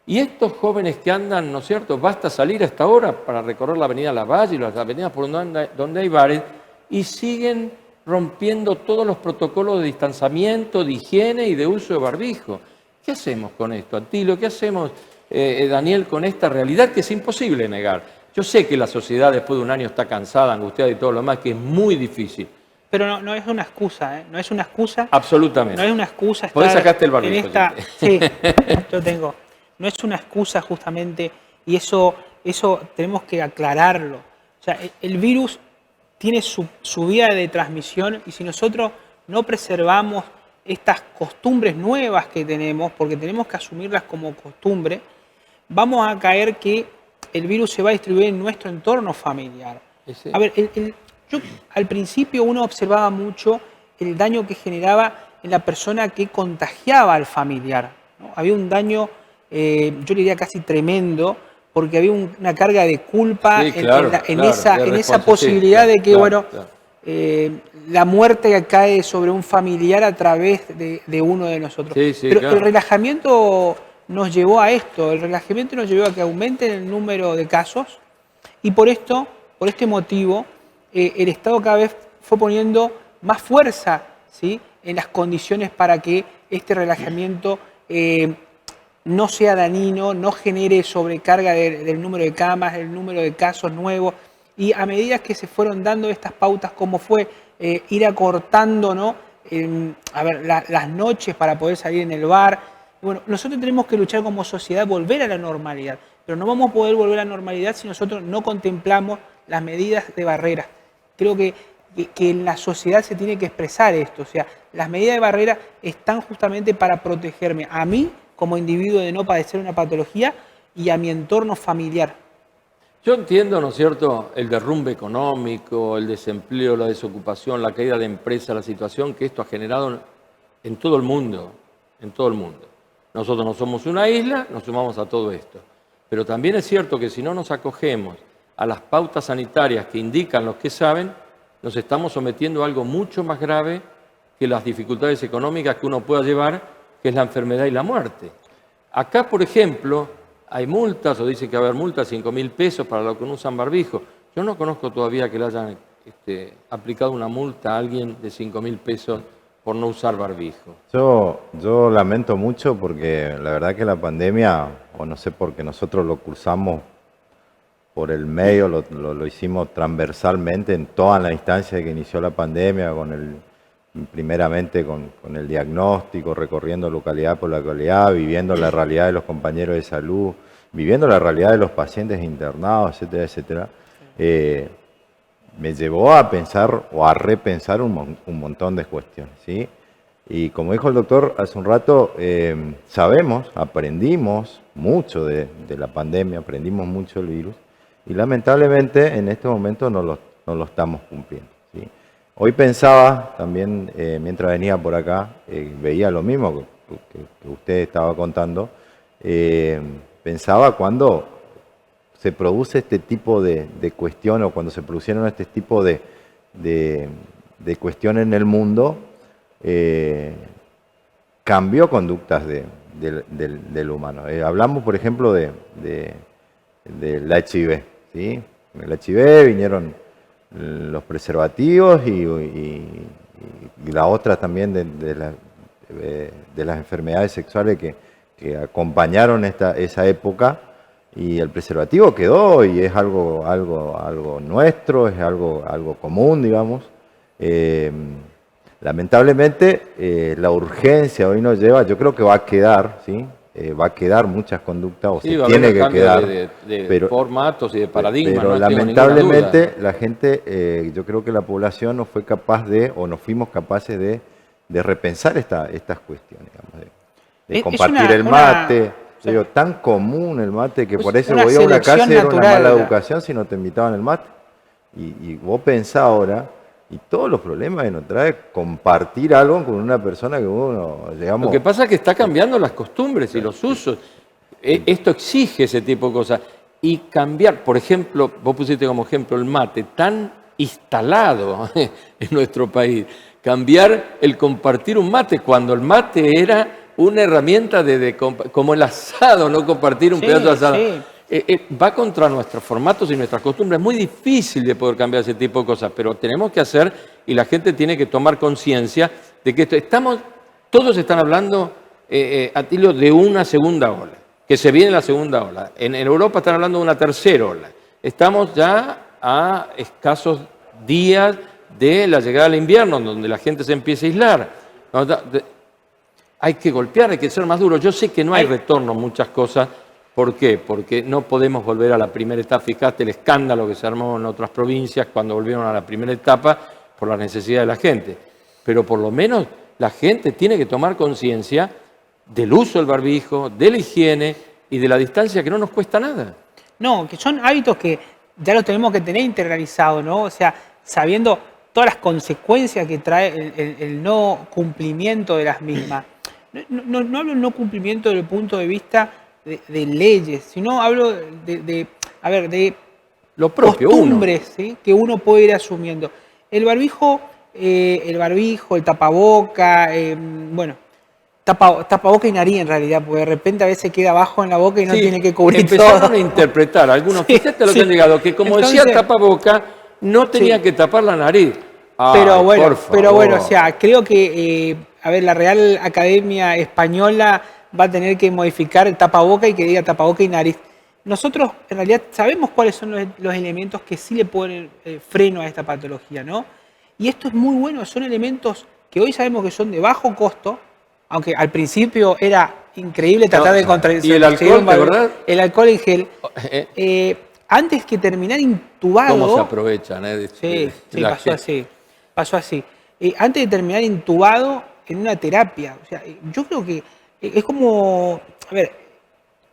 Y estos jóvenes que andan, ¿no es cierto?, basta salir a esta hora para recorrer la avenida Lavalle y las avenidas por donde hay bares y siguen rompiendo todos los protocolos de distanciamiento, de higiene y de uso de barbijo. ¿Qué hacemos con esto, Atilio? ¿Qué hacemos, Daniel, con esta realidad que es imposible negar? Yo sé que la sociedad después de un año está cansada, angustiada y todo lo demás, que es muy difícil. Pero no es una excusa, ¿eh? No es una excusa. Absolutamente. No es una excusa estar Podés sacarte el barbijo. en esta... Sí, yo tengo. No es una excusa justamente, y eso tenemos que aclararlo. O sea, el virus tiene su vía de transmisión y si nosotros no preservamos estas costumbres nuevas que tenemos, porque tenemos que asumirlas como costumbre, vamos a caer que el virus se va a distribuir en nuestro entorno familiar. A ver, yo al principio uno observaba mucho el daño que generaba en la persona que contagiaba al familiar, ¿no? Había un daño, yo diría casi tremendo, porque había una carga de culpa en esa posibilidad de que, la muerte cae sobre un familiar a través de uno de nosotros. Pero el relajamiento nos llevó a esto, el relajamiento nos llevó a que aumente el número de casos y por este motivo, el Estado cada vez fue poniendo más fuerza, ¿sí?, en las condiciones para que este relajamiento no sea dañino, no genere sobrecarga del número de camas, del número de casos nuevos. Y a medida que se fueron dando estas pautas, como fue ir acortando, ¿no?, las noches para poder salir en el bar. Bueno, nosotros tenemos que luchar como sociedad, volver a la normalidad. Pero no vamos a poder volver a la normalidad si nosotros no contemplamos las medidas de barrera. Creo que en la sociedad se tiene que expresar esto. O sea, las medidas de barrera están justamente para protegerme a mí como individuo de no padecer una patología y a mi entorno familiar. Yo entiendo, ¿no es cierto?, el derrumbe económico, el desempleo, la desocupación, la caída de empresas, la situación que esto ha generado en todo el mundo, en todo el mundo. Nosotros no somos una isla, nos sumamos a todo esto. Pero también es cierto que si no nos acogemos a las pautas sanitarias que indican los que saben, nos estamos sometiendo a algo mucho más grave que las dificultades económicas que uno pueda llevar, que es la enfermedad y la muerte. Acá, por ejemplo, hay multas, o dicen que va a haber multas, 5.000 pesos para los que no usan barbijo. Yo no conozco todavía que le hayan aplicado una multa a alguien de 5.000 pesos por no usar barbijo. Yo lamento mucho porque la verdad que la pandemia, o no sé, porque nosotros lo cursamos por el medio, lo hicimos transversalmente en toda la instancia de que inició la pandemia, primeramente con el diagnóstico, recorriendo localidad por localidad, viviendo la realidad de los compañeros de salud, viviendo la realidad de los pacientes internados, etcétera, etcétera. Me llevó a pensar o a repensar un montón de cuestiones, ¿sí? Y como dijo el doctor hace un rato, aprendimos mucho de la pandemia, aprendimos mucho del virus, y lamentablemente en este momento no lo estamos cumpliendo, ¿sí? Hoy pensaba también, mientras venía por acá, veía lo mismo que usted estaba contando, pensaba cuando se produce este tipo de cuestiones, o cuando se producieron este tipo de cuestiones en el mundo, cambió conductas del humano. Hablamos, por ejemplo, del HIV, ¿sí? En el HIV vinieron los preservativos y la otra también de las enfermedades sexuales que acompañaron esa época, y el preservativo quedó y es algo nuestro, es algo común, digamos. Lamentablemente la urgencia hoy nos lleva, yo creo que va a quedar, ¿sí? Va a quedar muchas conductas, o sí, se tiene que quedar. De formatos y de paradigmas. Pero no lamentablemente la gente, yo creo que la población no fue capaz o no fuimos capaces de repensar estas cuestiones, digamos, de compartir el mate. Digo, tan común el mate que por eso voy a una casa y era una mala educación si no te invitaban el mate. Y vos pensás ahora y todos los problemas que nos trae compartir algo con una persona que uno, digamos... Lo que pasa es que está cambiando las costumbres y los usos. Esto exige ese tipo de cosas. Y cambiar, por ejemplo, vos pusiste como ejemplo el mate, tan instalado en nuestro país. Cambiar el compartir un mate, cuando el mate era una herramienta como el asado, no compartir un pedazo de asado. Sí. Va contra nuestros formatos y nuestras costumbres. Es muy difícil de poder cambiar ese tipo de cosas, pero tenemos que hacer, y la gente tiene que tomar conciencia de que todos están hablando, Atilio, de una segunda ola, que se viene la segunda ola. En Europa están hablando de una tercera ola. Estamos ya a escasos días de la llegada del invierno, donde la gente se empieza a aislar. Hay que golpear, hay que ser más duro. Yo sé que no hay retorno en muchas cosas. ¿Por qué? Porque no podemos volver a la primera etapa. Fíjate el escándalo que se armó en otras provincias cuando volvieron a la primera etapa por la necesidad de la gente. Pero por lo menos la gente tiene que tomar conciencia del uso del barbijo, de la higiene y de la distancia, que no nos cuesta nada. No, que son hábitos que ya los tenemos que tener internalizados, ¿no? O sea, sabiendo todas las consecuencias que trae el no cumplimiento de las mismas. No hablo del no cumplimiento desde el punto de vista de leyes, sino hablo de Lo propio, costumbres, ¿sí? Que uno puede ir asumiendo. El barbijo, el tapaboca, tapaboca y nariz en realidad, porque de repente a veces queda abajo en la boca y no tiene que cubrir todo. Empezaron a interpretar algunos, fíjate lo que han llegado, que como decía tapaboca, no tenía que tapar la nariz. Pero bueno, o sea, creo que, la Real Academia Española va a tener que modificar el tapaboca y que diga tapaboca y nariz. Nosotros, en realidad, sabemos cuáles son los elementos que sí le ponen freno a esta patología, ¿no? Y esto es muy bueno, son elementos que hoy sabemos que son de bajo costo, aunque al principio era increíble tratar de contradecir. ¿Y el alcohol, verdad? El alcohol en gel. Antes que terminar intubado... ¿Cómo se aprovechan? Sí, pasó así. Antes de terminar intubado en una terapia. O sea, yo creo que es como,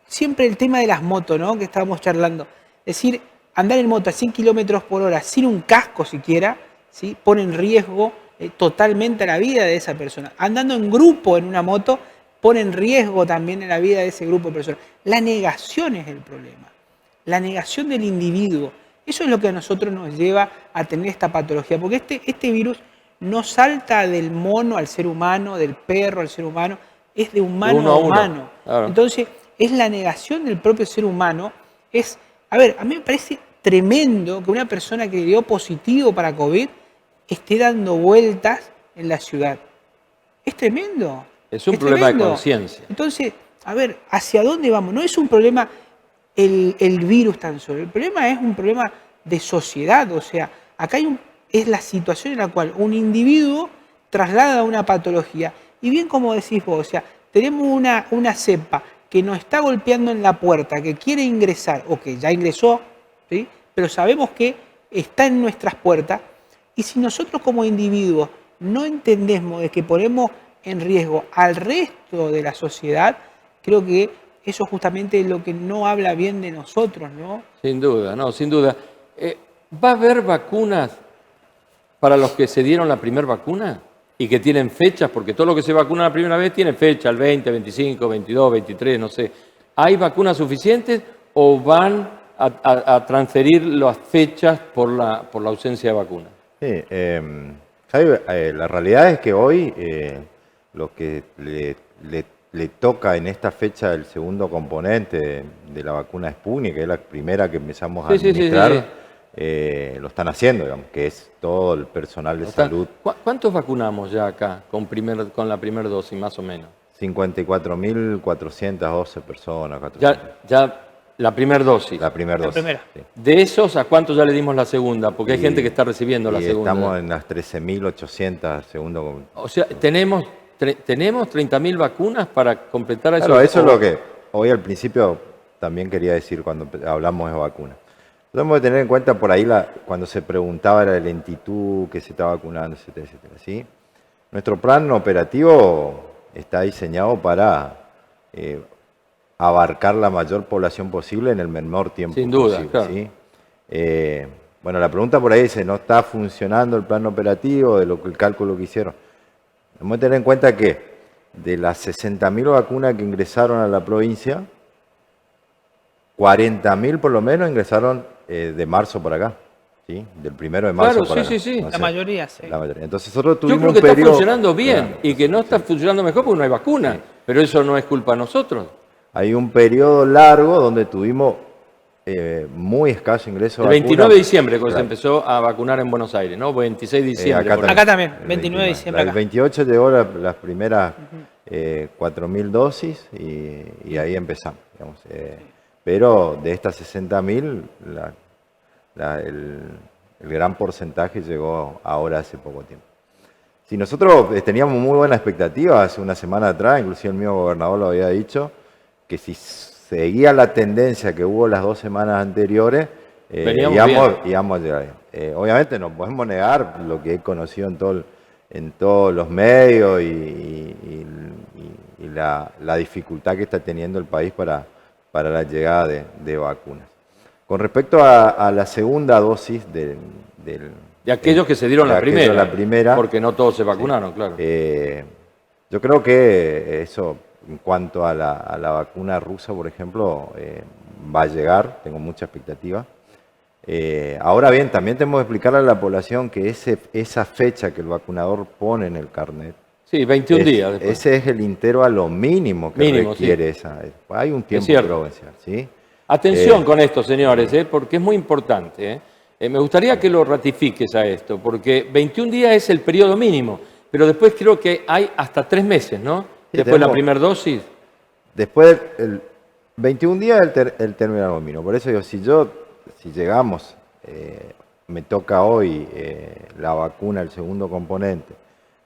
siempre el tema de las motos, ¿no? Que estábamos charlando. Es decir, andar en moto a 100 kilómetros por hora sin un casco siquiera, ¿sí? Pone en riesgo totalmente la vida de esa persona. Andando en grupo en una moto pone en riesgo también la vida de ese grupo de personas. La negación es el problema. La negación del individuo. Eso es lo que a nosotros nos lleva a tener esta patología. Porque este virus no salta del mono al ser humano, del perro al ser humano, es de humano a humano. Claro. Entonces, es la negación del propio ser humano. A mí me parece tremendo que una persona que dio positivo para COVID esté dando vueltas en la ciudad. Es tremendo. Es un problema de conciencia. Entonces, ¿hacia dónde vamos? No es un problema el virus tan solo. El problema es un problema de sociedad. O sea, acá es la situación en la cual un individuo traslada una patología. Y bien como decís vos, o sea, tenemos una cepa que nos está golpeando en la puerta, que quiere ingresar, o que ya ingresó, ¿sí? Pero sabemos que está en nuestras puertas, y si nosotros como individuos no entendemos de que ponemos en riesgo al resto de la sociedad, creo que eso justamente es lo que no habla bien de nosotros, ¿no? Sin duda, sin duda. ¿Va a haber vacunas para los que se dieron la primera vacuna y que tienen fechas? Porque todo lo que se vacuna la primera vez tiene fecha, el 20, 25, 22, 23, no sé. ¿Hay vacunas suficientes o van a transferir las fechas por la ausencia de vacunas? Sí, la realidad es que hoy lo que le toca en esta fecha el segundo componente de la vacuna Sputnik, que es la primera que empezamos a administrar, lo están haciendo, digamos, que es todo el personal de salud. ¿Cuántos vacunamos ya acá con la primera dosis, más o menos? 54.412 personas. Ya la primera dosis. La primera dosis. Sí. ¿De esos a cuántos ya le dimos la segunda? Porque hay gente que está recibiendo la segunda. Estamos en las 13.800 segundo. O sea, tenemos 30.000 vacunas para completar eso. Claro, eso es lo que hoy al principio también quería decir cuando hablamos de vacunas. Tenemos que tener en cuenta por ahí cuando se preguntaba la lentitud que se está vacunando, etcétera, etcétera, ¿sí? Nuestro plan operativo está diseñado para abarcar la mayor población posible en el menor tiempo Sin duda, posible, claro. ¿sí? Bueno, la pregunta por ahí dice, ¿no está funcionando el plan operativo de el cálculo que hicieron? Tenemos que tener en cuenta que de las 60.000 vacunas que ingresaron a la provincia, 40.000 por lo menos ingresaron de marzo para acá. ¿Sí? Del 1 de marzo Claro, para sí, acá. sí, sí. La mayoría, sí. La mayoría. Entonces nosotros Yo tuvimos creo un que está periodo... funcionando bien Claro, y que no está funcionando mejor porque no hay vacuna. Sí. Pero eso no es culpa de nosotros. Hay un periodo largo donde tuvimos muy escaso ingreso El de 29 de diciembre cuando Claro. se empezó a vacunar en Buenos Aires, ¿no? 26 de diciembre. por ahí. Acá también, El 29 de diciembre El acá. 28 llegó las primeras 4.000 dosis y ahí empezamos. Digamos, pero de estas 60.000, el gran porcentaje llegó ahora hace poco tiempo. Si nosotros teníamos muy buena expectativa, hace una semana atrás, inclusive el mismo gobernador lo había dicho, que si seguía la tendencia que hubo las 2 semanas anteriores, íbamos a llegar. Obviamente no podemos negar lo que he conocido en todos los medios y la dificultad que está teniendo el país para la llegada de vacunas. Con respecto a la segunda dosis De aquellos que se dieron la primera, porque no todos se vacunaron, claro. Yo creo que eso, en cuanto a la vacuna rusa, por ejemplo, va a llegar, tengo mucha expectativa. Ahora bien, también tenemos que explicarle a la población que esa fecha que el vacunador pone en el carnet, Sí, 21 días después. ese es el intervalo mínimo que requiere sí. Hay un tiempo prudencial, ¿sí? Atención con esto, señores, porque es muy importante. Me gustaría que lo ratifiques a esto, porque 21 días es el periodo mínimo, pero después creo que hay hasta 3 meses, ¿no? Sí, Después de la primera dosis. Después, 21 días el término mínimo. Por eso digo, si llegamos, me toca hoy la vacuna, el segundo componente,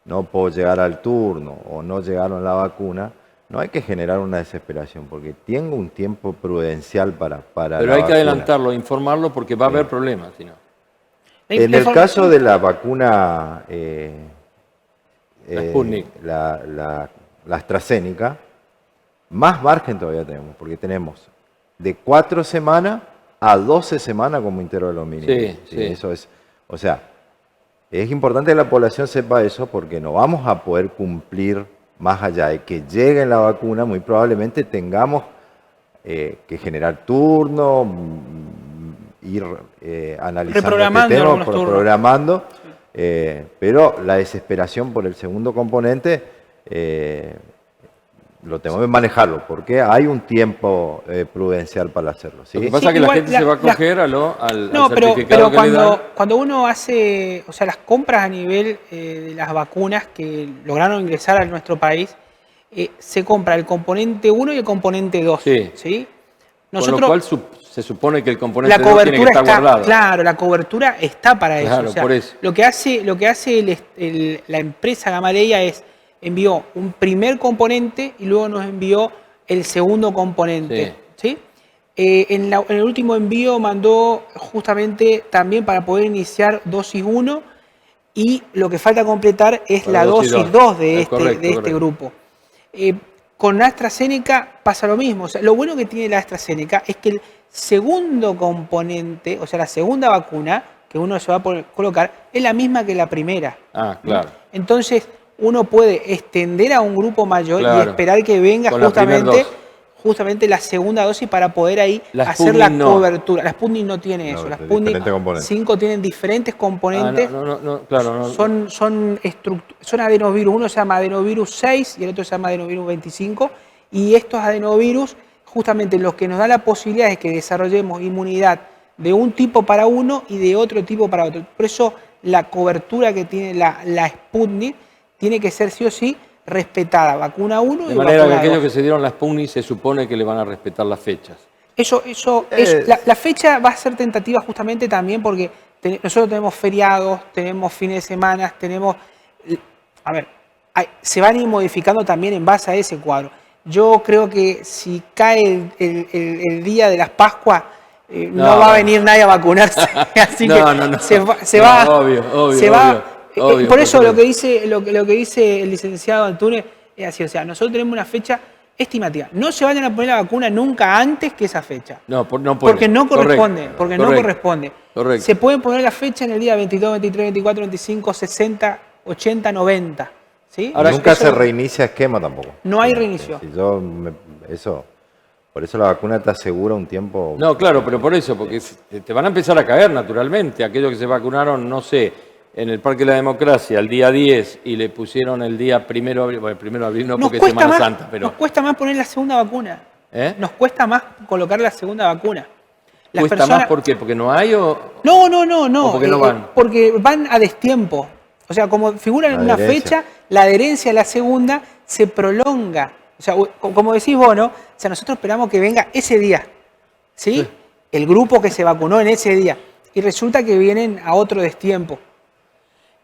no puedo llegar al turno o no llegaron la vacuna, no hay que generar una desesperación, porque tengo un tiempo prudencial para Pero hay que adelantarlo, informarlo, porque va a haber problemas, si no. En el caso de la vacuna, La Sputnik. la AstraZeneca, más margen todavía tenemos, porque tenemos de 4 semanas a 12 semanas como intervalo mínimo. Sí. Eso es, o sea, es importante que la población sepa eso, porque no vamos a poder cumplir. Más allá de que llegue la vacuna, muy probablemente tengamos que generar turnos, ir analizando este tema, programando, pero la desesperación por el segundo componente lo tenemos que manejarlo, porque hay un tiempo prudencial para hacerlo. ¿Sí? Lo que pasa es que la gente se va a acoger al certificado que le dan. Cuando uno hace, o sea, las compras a nivel de las vacunas que lograron ingresar a nuestro país, se compra el componente 1 y el componente 2. Sí. Nosotros, con lo cual se supone que el componente 2 tiene que estar guardado. Claro, la cobertura está para eso. Claro, O sea, por eso. Lo que hace la empresa Gamaleya es envió un primer componente y luego nos envió el segundo componente. ¿Sí? En el último envío mandó justamente también para poder iniciar dosis 1 y lo que falta completar es la dosis 2 de este grupo. Con AstraZeneca pasa lo mismo. O sea, lo bueno que tiene la AstraZeneca es que el segundo componente, o sea, la segunda vacuna que uno se va a colocar, es la misma que la primera. Ah, claro. Entonces, uno puede extender a un grupo mayor y esperar que venga justamente la segunda dosis para poder ahí hacer la cobertura. La Sputnik no tiene eso. La Sputnik 5 tienen diferentes componentes. Son adenovirus. Uno se llama adenovirus 6 y el otro se llama adenovirus 25. Y estos adenovirus, justamente lo que nos da la posibilidad es que desarrollemos inmunidad de un tipo para uno y de otro tipo para otro. Por eso la cobertura que tiene la Sputnik tiene que ser sí o sí respetada, vacuna 1 y vacuna 2. De manera que aquellos que se dieron las Sputnik se supone que le van a respetar las fechas. La fecha va a ser tentativa justamente también porque nosotros tenemos feriados, tenemos fines de semana, se van a ir modificando también en base a ese cuadro. Yo creo que si cae el día de las Pascuas, no va a venir nadie a vacunarse, así se va. Obvio, por eso lo que dice el licenciado Antúnez es así, o sea, nosotros tenemos una fecha estimativa. No se vayan a poner la vacuna nunca antes que esa fecha. No puede. Porque no corresponde. Correcto. Se pueden poner la fecha en el día 22, 23, 24, 25, 60, 80, 90. ¿Sí? Ahora, Nunca Eso se reinicia esquema tampoco. no hay reinicio. Por eso la vacuna te asegura un tiempo. No, claro, pero por eso, porque te van a empezar a caer naturalmente. Aquellos que se vacunaron, no sé, en el Parque de la Democracia el día 10 y le pusieron el día 1 de abril, bueno, el 1 de abril no porque es Semana Santa, pero... Nos cuesta más poner la segunda vacuna. ¿Eh? Nos cuesta más colocar la segunda vacuna. Las ¿Cuesta más por qué? ¿Porque no hay o...? No. ¿O porque no van? Porque van a destiempo. O sea, como figura en una fecha, la adherencia a la segunda se prolonga. O sea, como decís vos, ¿no? O sea, nosotros esperamos que venga ese día, ¿sí? El grupo que se vacunó en ese día. Y resulta que vienen a otro destiempo.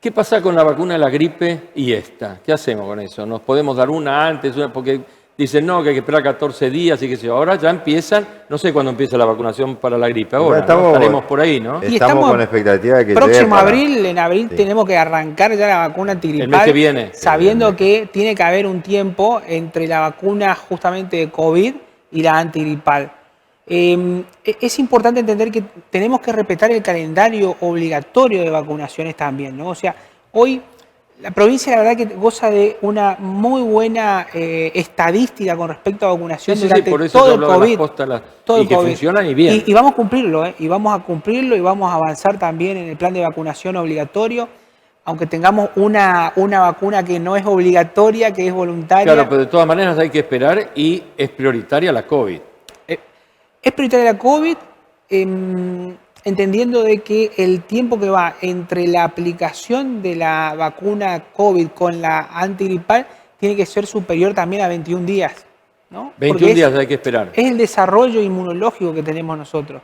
¿Qué pasa con la vacuna de la gripe y esta? ¿Qué hacemos con eso? ¿Nos podemos dar una antes? Porque dicen, no, que hay que esperar 14 días y qué sé yo. Ahora ya empiezan, no sé cuándo empieza la vacunación para la gripe. Ahora Bueno, estaremos por ahí, ¿no? Y Estamos con expectativa de que próximo llegue abril, en abril tenemos que arrancar ya la vacuna antigripal. El mes que viene. Sabiendo que tiene que haber un tiempo entre la vacuna justamente de COVID y la antigripal. Es importante entender que tenemos que respetar el calendario obligatorio de vacunaciones también, ¿no? O sea, hoy la provincia la verdad que goza de una muy buena estadística con respecto a vacunación durante por eso todo el yo hablo de COVID. las postas, todo y el que COVID. funcionan y bien. Y vamos a cumplirlo, y vamos a cumplirlo y vamos a avanzar también en el plan de vacunación obligatorio, aunque tengamos una vacuna que no es obligatoria, que es voluntaria. Claro, pero de todas maneras hay que esperar y es prioritaria la COVID. Es prioritaria la COVID, entendiendo de que el tiempo que va entre la aplicación de la vacuna COVID con la antigripal tiene que ser superior también a 21 días, ¿no? 21 días hay que esperar. Es el desarrollo inmunológico que tenemos nosotros.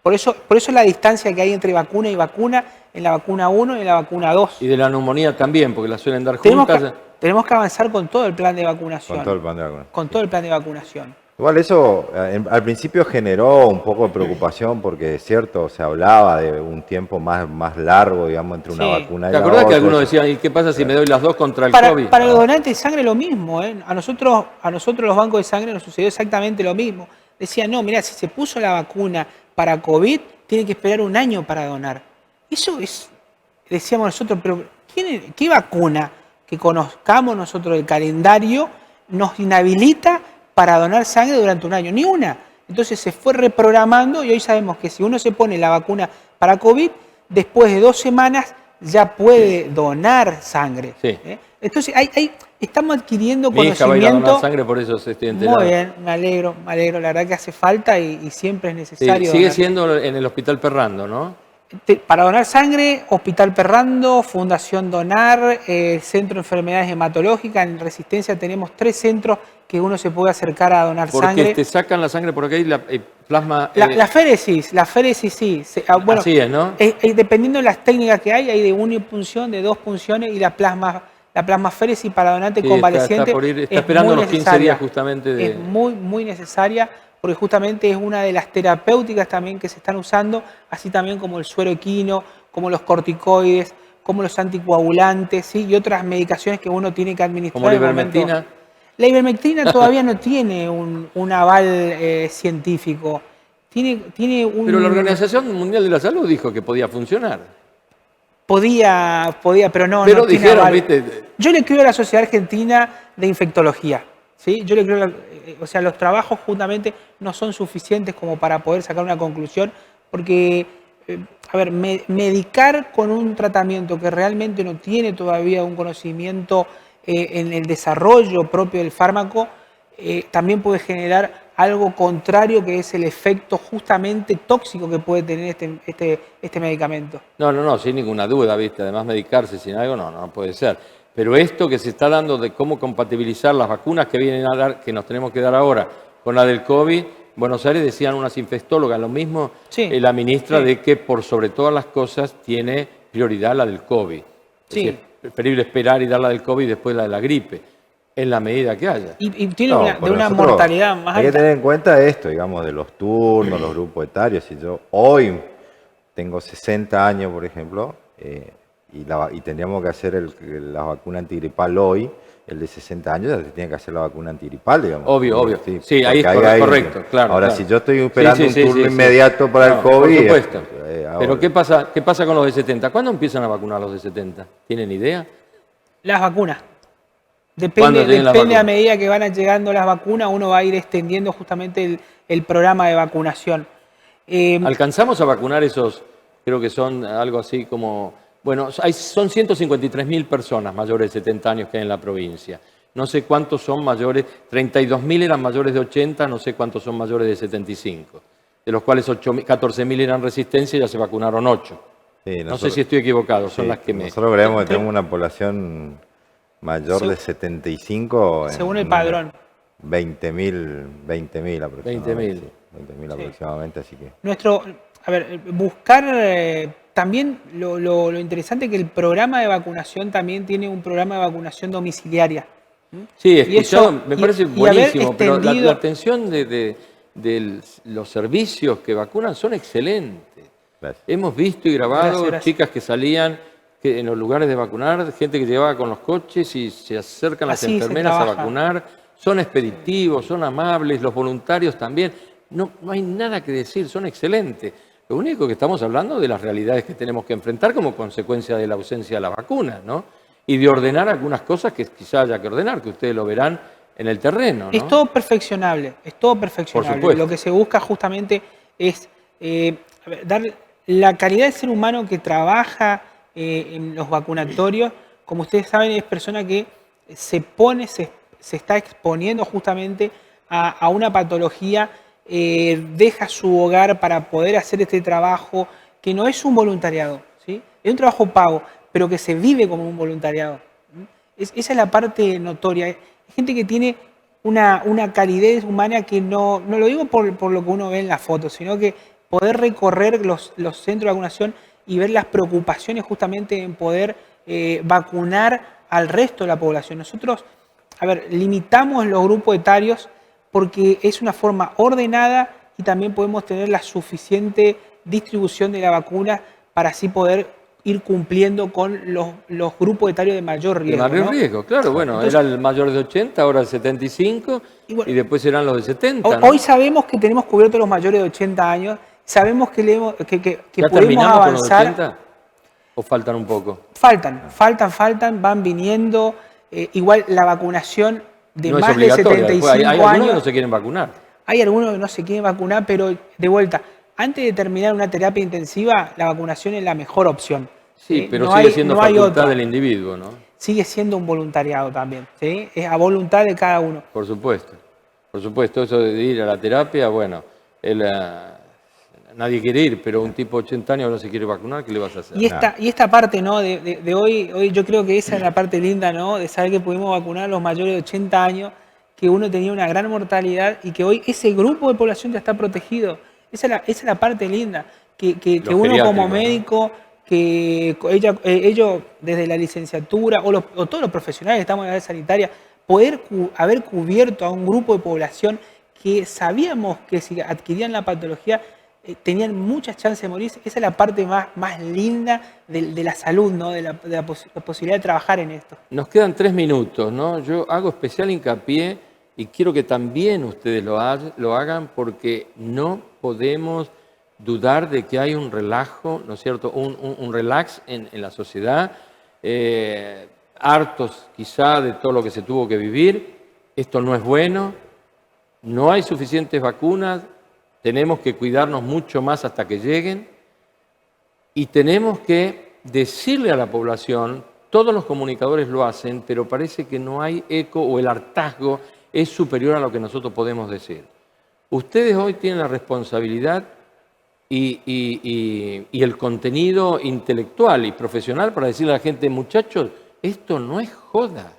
Por eso la distancia que hay entre vacuna y vacuna, en la vacuna 1 y en la vacuna 2. Y de la neumonía también, porque la suelen dar juntas. Tenemos que avanzar con todo el plan de vacunación. Con todo el plan de vacunación. Con todo el plan de vacunación. Igual eso al principio generó un poco de preocupación porque es cierto, se hablaba de un tiempo más largo, digamos, entre una vacuna y ¿Te la acordás otra? que algunos decían, ¿y qué pasa si me doy las dos contra el COVID? Para los donantes de sangre lo mismo, ¿eh? A nosotros los bancos de sangre nos sucedió exactamente lo mismo. Decían, no, mirá, si se puso la vacuna para COVID, tiene que esperar un año para donar. Eso es, decíamos nosotros, pero ¿qué vacuna que conozcamos nosotros del calendario nos inhabilita para donar sangre durante un año? Ni una. Entonces se fue reprogramando y hoy sabemos que si uno se pone la vacuna para COVID, después de 2 semanas ya puede donar sangre. Sí. Entonces estamos adquiriendo Mi hija va a ir a conocimiento. donar sangre, por eso se estoy enterando. Muy bien, me alegro. La verdad que hace falta y siempre es necesario. Sí, sigue donar. siendo en el Hospital Perrando, ¿no? Para donar sangre, Hospital Perrando, Fundación Donar, Centro de Enfermedades Hematológicas. En Resistencia tenemos 3 centros que uno se puede acercar a donar sangre. Porque te sacan la sangre por acá y la plasma... La féresis sí. Bueno, así es, ¿no? Dependiendo de las técnicas que hay de unipunción, de 2 punciones y la plasmaféresis para donante convaleciente. Está esperando los 15 días justamente Es muy necesaria porque justamente es una de las terapéuticas también que se están usando, así también como el suero equino, como los corticoides, como los anticoagulantes, ¿sí? Y otras medicaciones que uno tiene que administrar. Como la ivermectina. La ivermectina todavía no tiene un aval científico. Tiene un... Pero la Organización Mundial de la Salud dijo que podía funcionar. Podía, pero no. Pero no tiene dijeron, aval. ¿viste? Yo le creo a la Sociedad Argentina de Infectología. ¿Sí? Yo le creo, o sea, los trabajos justamente no son suficientes como para poder sacar una conclusión, porque, medicar con un tratamiento que realmente no tiene todavía un conocimiento en el desarrollo propio del fármaco, también puede generar algo contrario, que es el efecto justamente tóxico que puede tener este medicamento. No, sin ninguna duda, ¿viste? Además, medicarse sin algo no puede ser. Pero esto que se está dando de cómo compatibilizar las vacunas que vienen a dar, que nos tenemos que dar ahora, con la del COVID, Buenos Aires decían unas infectólogas, lo mismo la ministra, de que por sobre todas las cosas tiene prioridad la del COVID. Sí. Es preferible esperar y dar la del COVID y después la de la gripe, en la medida que haya. Y tiene una mortalidad más alta. Hay que tener en cuenta esto, digamos, de los turnos, los grupos etarios. Si yo hoy tengo 60 años, por ejemplo, y tendríamos que hacer la vacuna antigripal hoy, el de 60 años ya se tiene que hacer la vacuna antigripal, digamos. Obvio. Sí, ahí es correcto, claro. Ahora, claro. si yo estoy esperando un turno inmediato para el por COVID... supuesto. Pero ¿qué pasa con los de 70? ¿Cuándo empiezan a vacunar los de 70? ¿Tienen idea? Las vacunas. Depende a medida que van llegando las vacunas, uno va a ir extendiendo justamente el programa de vacunación. ¿Alcanzamos a vacunar esos, creo que son algo así como... Bueno, son 153.000 personas mayores de 70 años que hay en la provincia. No sé cuántos son mayores, 32.000 eran mayores de 80, no sé cuántos son mayores de 75. De los cuales 14.000 eran resistencia y ya se vacunaron 8. Sí, no sé si estoy equivocado, son las que me... Nosotros creemos que tenemos una población mayor de 75... Según el padrón. 20.000 aproximadamente. 20.000 aproximadamente, así que... Buscar también lo interesante es que el programa de vacunación también tiene un programa de vacunación domiciliaria. Sí, escuchado, me parece buenísimo, pero la atención de los servicios que vacunan son excelentes. Gracias. Hemos visto y grabado chicas que salían en los lugares de vacunar, gente que llevaba con los coches y se acercan las enfermeras a vacunar. Son expeditivos, son amables, los voluntarios también. No hay nada que decir, son excelentes. Lo único que estamos hablando de las realidades que tenemos que enfrentar como consecuencia de la ausencia de la vacuna, ¿no? Y de ordenar algunas cosas que quizá haya que ordenar, que ustedes lo verán en el terreno, ¿no? Es todo perfeccionable, es todo perfeccionable. Por supuesto. Lo que se busca justamente es dar la calidad de ser humano que trabaja en los vacunatorios. Como ustedes saben, es persona que se está exponiendo justamente a una patología, deja su hogar para poder hacer este trabajo, que no es un voluntariado, ¿sí? Es un trabajo pago, pero que se vive como un voluntariado. Esa es la parte notoria. Hay gente que tiene una calidez humana que no lo digo por lo que uno ve en la foto, sino que poder recorrer los centros de vacunación y ver las preocupaciones justamente en poder vacunar al resto de la población. Nosotros, limitamos los grupos etarios porque es una forma ordenada y también podemos tener la suficiente distribución de la vacuna para así poder ir cumpliendo con los grupos etarios de mayor riesgo. De mayor riesgo, claro. Bueno, entonces, era el mayor de 80, ahora el 75 y después serán los de 70. Hoy sabemos que tenemos cubiertos los mayores de 80 años, sabemos que podemos avanzar. ¿Con los 80? ¿O faltan un poco? Faltan, van viniendo. Igual la vacunación de no más de 75 hay años. Hay algunos que no se quieren vacunar. Hay algunos que no se quieren vacunar, pero de vuelta, antes de terminar una terapia intensiva, la vacunación es la mejor opción. Sí, pero sigue siendo facultad del individuo, ¿no? Sigue siendo un voluntariado también, ¿sí? Es a voluntad de cada uno. Por supuesto, eso de ir a la terapia, bueno, nadie quiere ir, pero un tipo de 80 años no se quiere vacunar, ¿qué le vas a hacer? Y esta parte, ¿no? de hoy yo creo que esa es la parte linda, ¿no? De saber que pudimos vacunar a los mayores de 80 años, que uno tenía una gran mortalidad y que hoy ese grupo de población ya está protegido. Esa es la parte linda, que uno como médico, que ellos desde la licenciatura o todos los profesionales que estamos en la área sanitaria, poder haber cubierto a un grupo de población que sabíamos que si adquirían la patología tenían muchas chances de morir. Esa es la parte más linda de la salud, ¿no? de la posibilidad de trabajar en esto. Nos quedan 3 minutos, ¿no? Yo hago especial hincapié y quiero que también ustedes lo hagan porque no podemos dudar de que hay un relajo, ¿no es cierto? Un relax en la sociedad, hartos quizá de todo lo que se tuvo que vivir. Esto no es bueno, no hay suficientes vacunas. Tenemos que cuidarnos mucho más hasta que lleguen y tenemos que decirle a la población, todos los comunicadores lo hacen, pero parece que no hay eco o el hartazgo es superior a lo que nosotros podemos decir. Ustedes hoy tienen la responsabilidad y el contenido intelectual y profesional para decirle a la gente, muchachos, esto no es joda.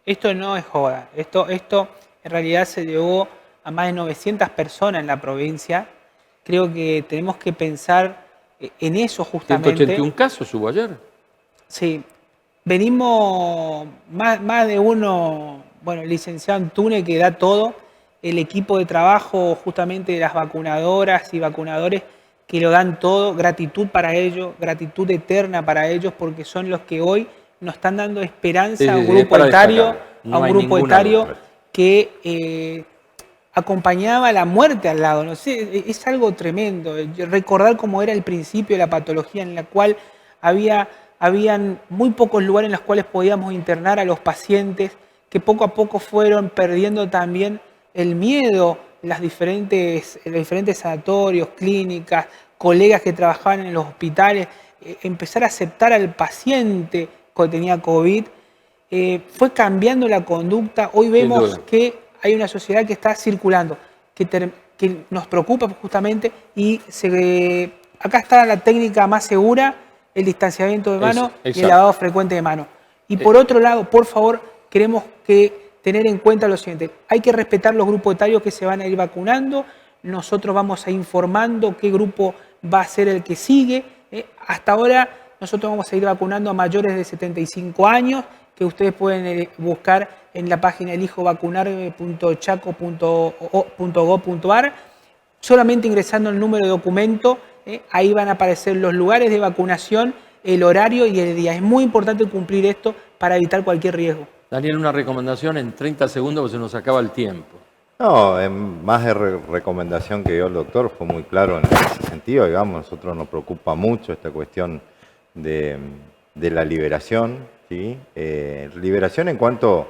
Esto no es joda. Esto en realidad se llevó a más de 900 personas en la provincia. Creo que tenemos que pensar en eso justamente. 181 casos hubo ayer. Sí. Venimos más de uno, bueno, el licenciado Antúnez que da todo, el equipo de trabajo justamente de las vacunadoras y vacunadores que lo dan todo, gratitud para ellos, gratitud eterna para ellos, porque son los que hoy nos están dando esperanza a un grupo etario, que acompañaba la muerte al lado. No sé, es algo tremendo. Recordar cómo era el principio de la patología, en la cual habían muy pocos lugares en los cuales podíamos internar a los pacientes, que poco a poco fueron perdiendo también el miedo, los diferentes sanatorios, clínicas, colegas que trabajaban en los hospitales, empezar a aceptar al paciente que tenía COVID, fue cambiando la conducta. Hoy vemos que hay una sociedad que está circulando, que nos preocupa justamente, y acá está la técnica más segura, el distanciamiento de mano y el lavado frecuente de mano. Y por otro lado, por favor, queremos tener en cuenta lo siguiente: hay que respetar los grupos etarios que se van a ir vacunando. Nosotros vamos a ir informando qué grupo va a ser el que sigue. Hasta ahora nosotros vamos a ir vacunando a mayores de 75 años, que ustedes pueden buscar en la página elijovacunar.chaco.gov.ar. Solamente ingresando el número de documento, ahí van a aparecer los lugares de vacunación, el horario y el día. Es muy importante cumplir esto para evitar cualquier riesgo. Daniel, una recomendación en 30 segundos porque se nos acaba el tiempo. No, más de recomendación que dio el doctor, fue muy claro en ese sentido. Digamos, nosotros nos preocupa mucho esta cuestión de la liberación, ¿sí? Liberación en cuanto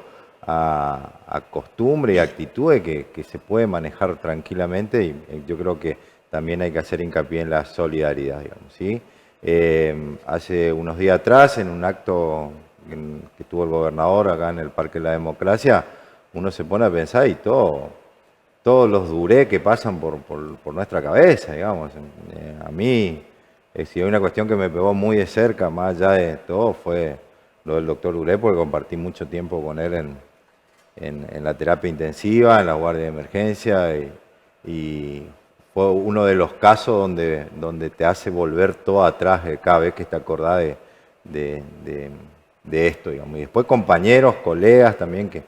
a costumbre y actitudes que se puede manejar tranquilamente, y yo creo que también hay que hacer hincapié en la solidaridad, digamos, ¿sí? Hace unos días atrás, en un acto que tuvo el gobernador acá en el Parque de la Democracia, uno se pone a pensar y todos los duré que pasan por nuestra cabeza, digamos. A mí, si hay una cuestión que me pegó muy de cerca, más allá de todo, fue lo del doctor Duré, porque compartí mucho tiempo con él en la terapia intensiva, en la guardia de emergencia, y fue uno de los casos donde te hace volver todo atrás cada vez que te acordás de esto, digamos. Y después compañeros, colegas también que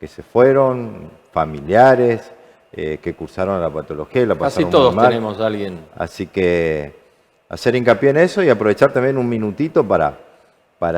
se fueron, familiares que cursaron la patología y la pasaron Casi todos muy mal. tenemos a alguien. Así que hacer hincapié en eso y aprovechar también un minutito para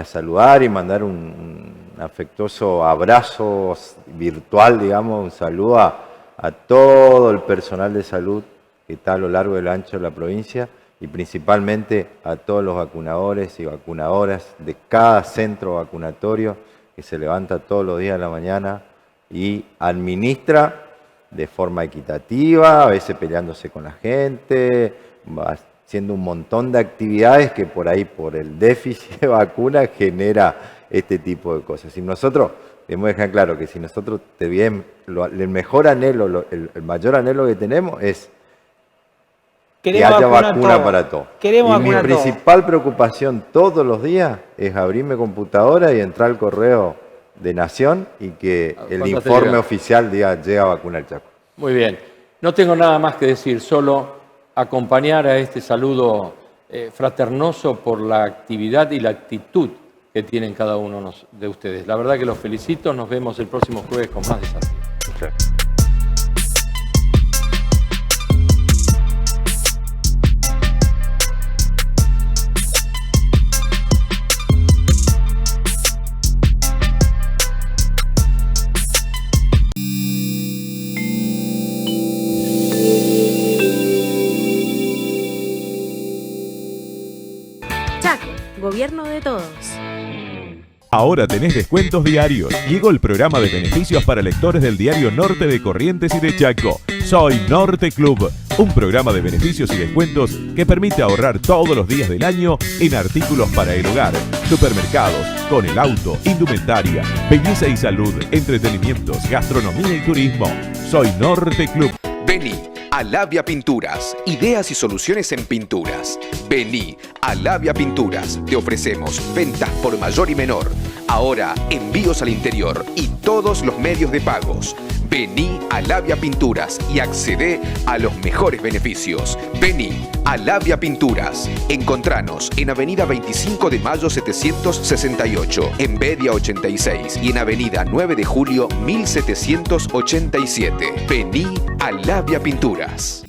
saludar y mandar un afectuoso abrazo virtual, digamos, un saludo a todo el personal de salud que está a lo largo y a lo ancho de la provincia, y principalmente a todos los vacunadores y vacunadoras de cada centro vacunatorio que se levanta todos los días de la mañana y administra de forma equitativa, a veces peleándose con la gente, haciendo un montón de actividades que por ahí, por el déficit de vacunas, genera este tipo de cosas. Y nosotros debemos dejar claro que si nosotros el mejor anhelo, el mayor anhelo que tenemos es que haya vacuna para todos. Y mi principal preocupación todos los días es abrir mi computadora y entrar al correo de Nación y que el informe oficial diga llega a vacunar Chaco. Muy bien. No tengo nada más que decir, solo acompañar a este saludo fraternoso por la actividad y la actitud que tienen cada uno de ustedes. La verdad que los felicito. Nos vemos el próximo jueves con más desafíos. Muchas gracias. Chaco, gobierno de todos. Ahora tenés descuentos diarios. Llegó el programa de beneficios para lectores del diario Norte de Corrientes y de Chaco. Soy Norte Club, un programa de beneficios y descuentos que permite ahorrar todos los días del año en artículos para el hogar, supermercados, con el auto, indumentaria, belleza y salud, entretenimientos, gastronomía y turismo. Soy Norte Club. Vení a Labia Pinturas, ideas y soluciones en pinturas. Vení a Labia Pinturas, te ofrecemos ventas por mayor y menor. Ahora envíos al interior y todos los medios de pagos. Vení a Labia Pinturas y accedé a los mejores beneficios. Vení a Labia Pinturas. Encontranos en Avenida 25 de Mayo 768, en Bedia 86 y en Avenida 9 de Julio 1787. Vení a Labia Pinturas.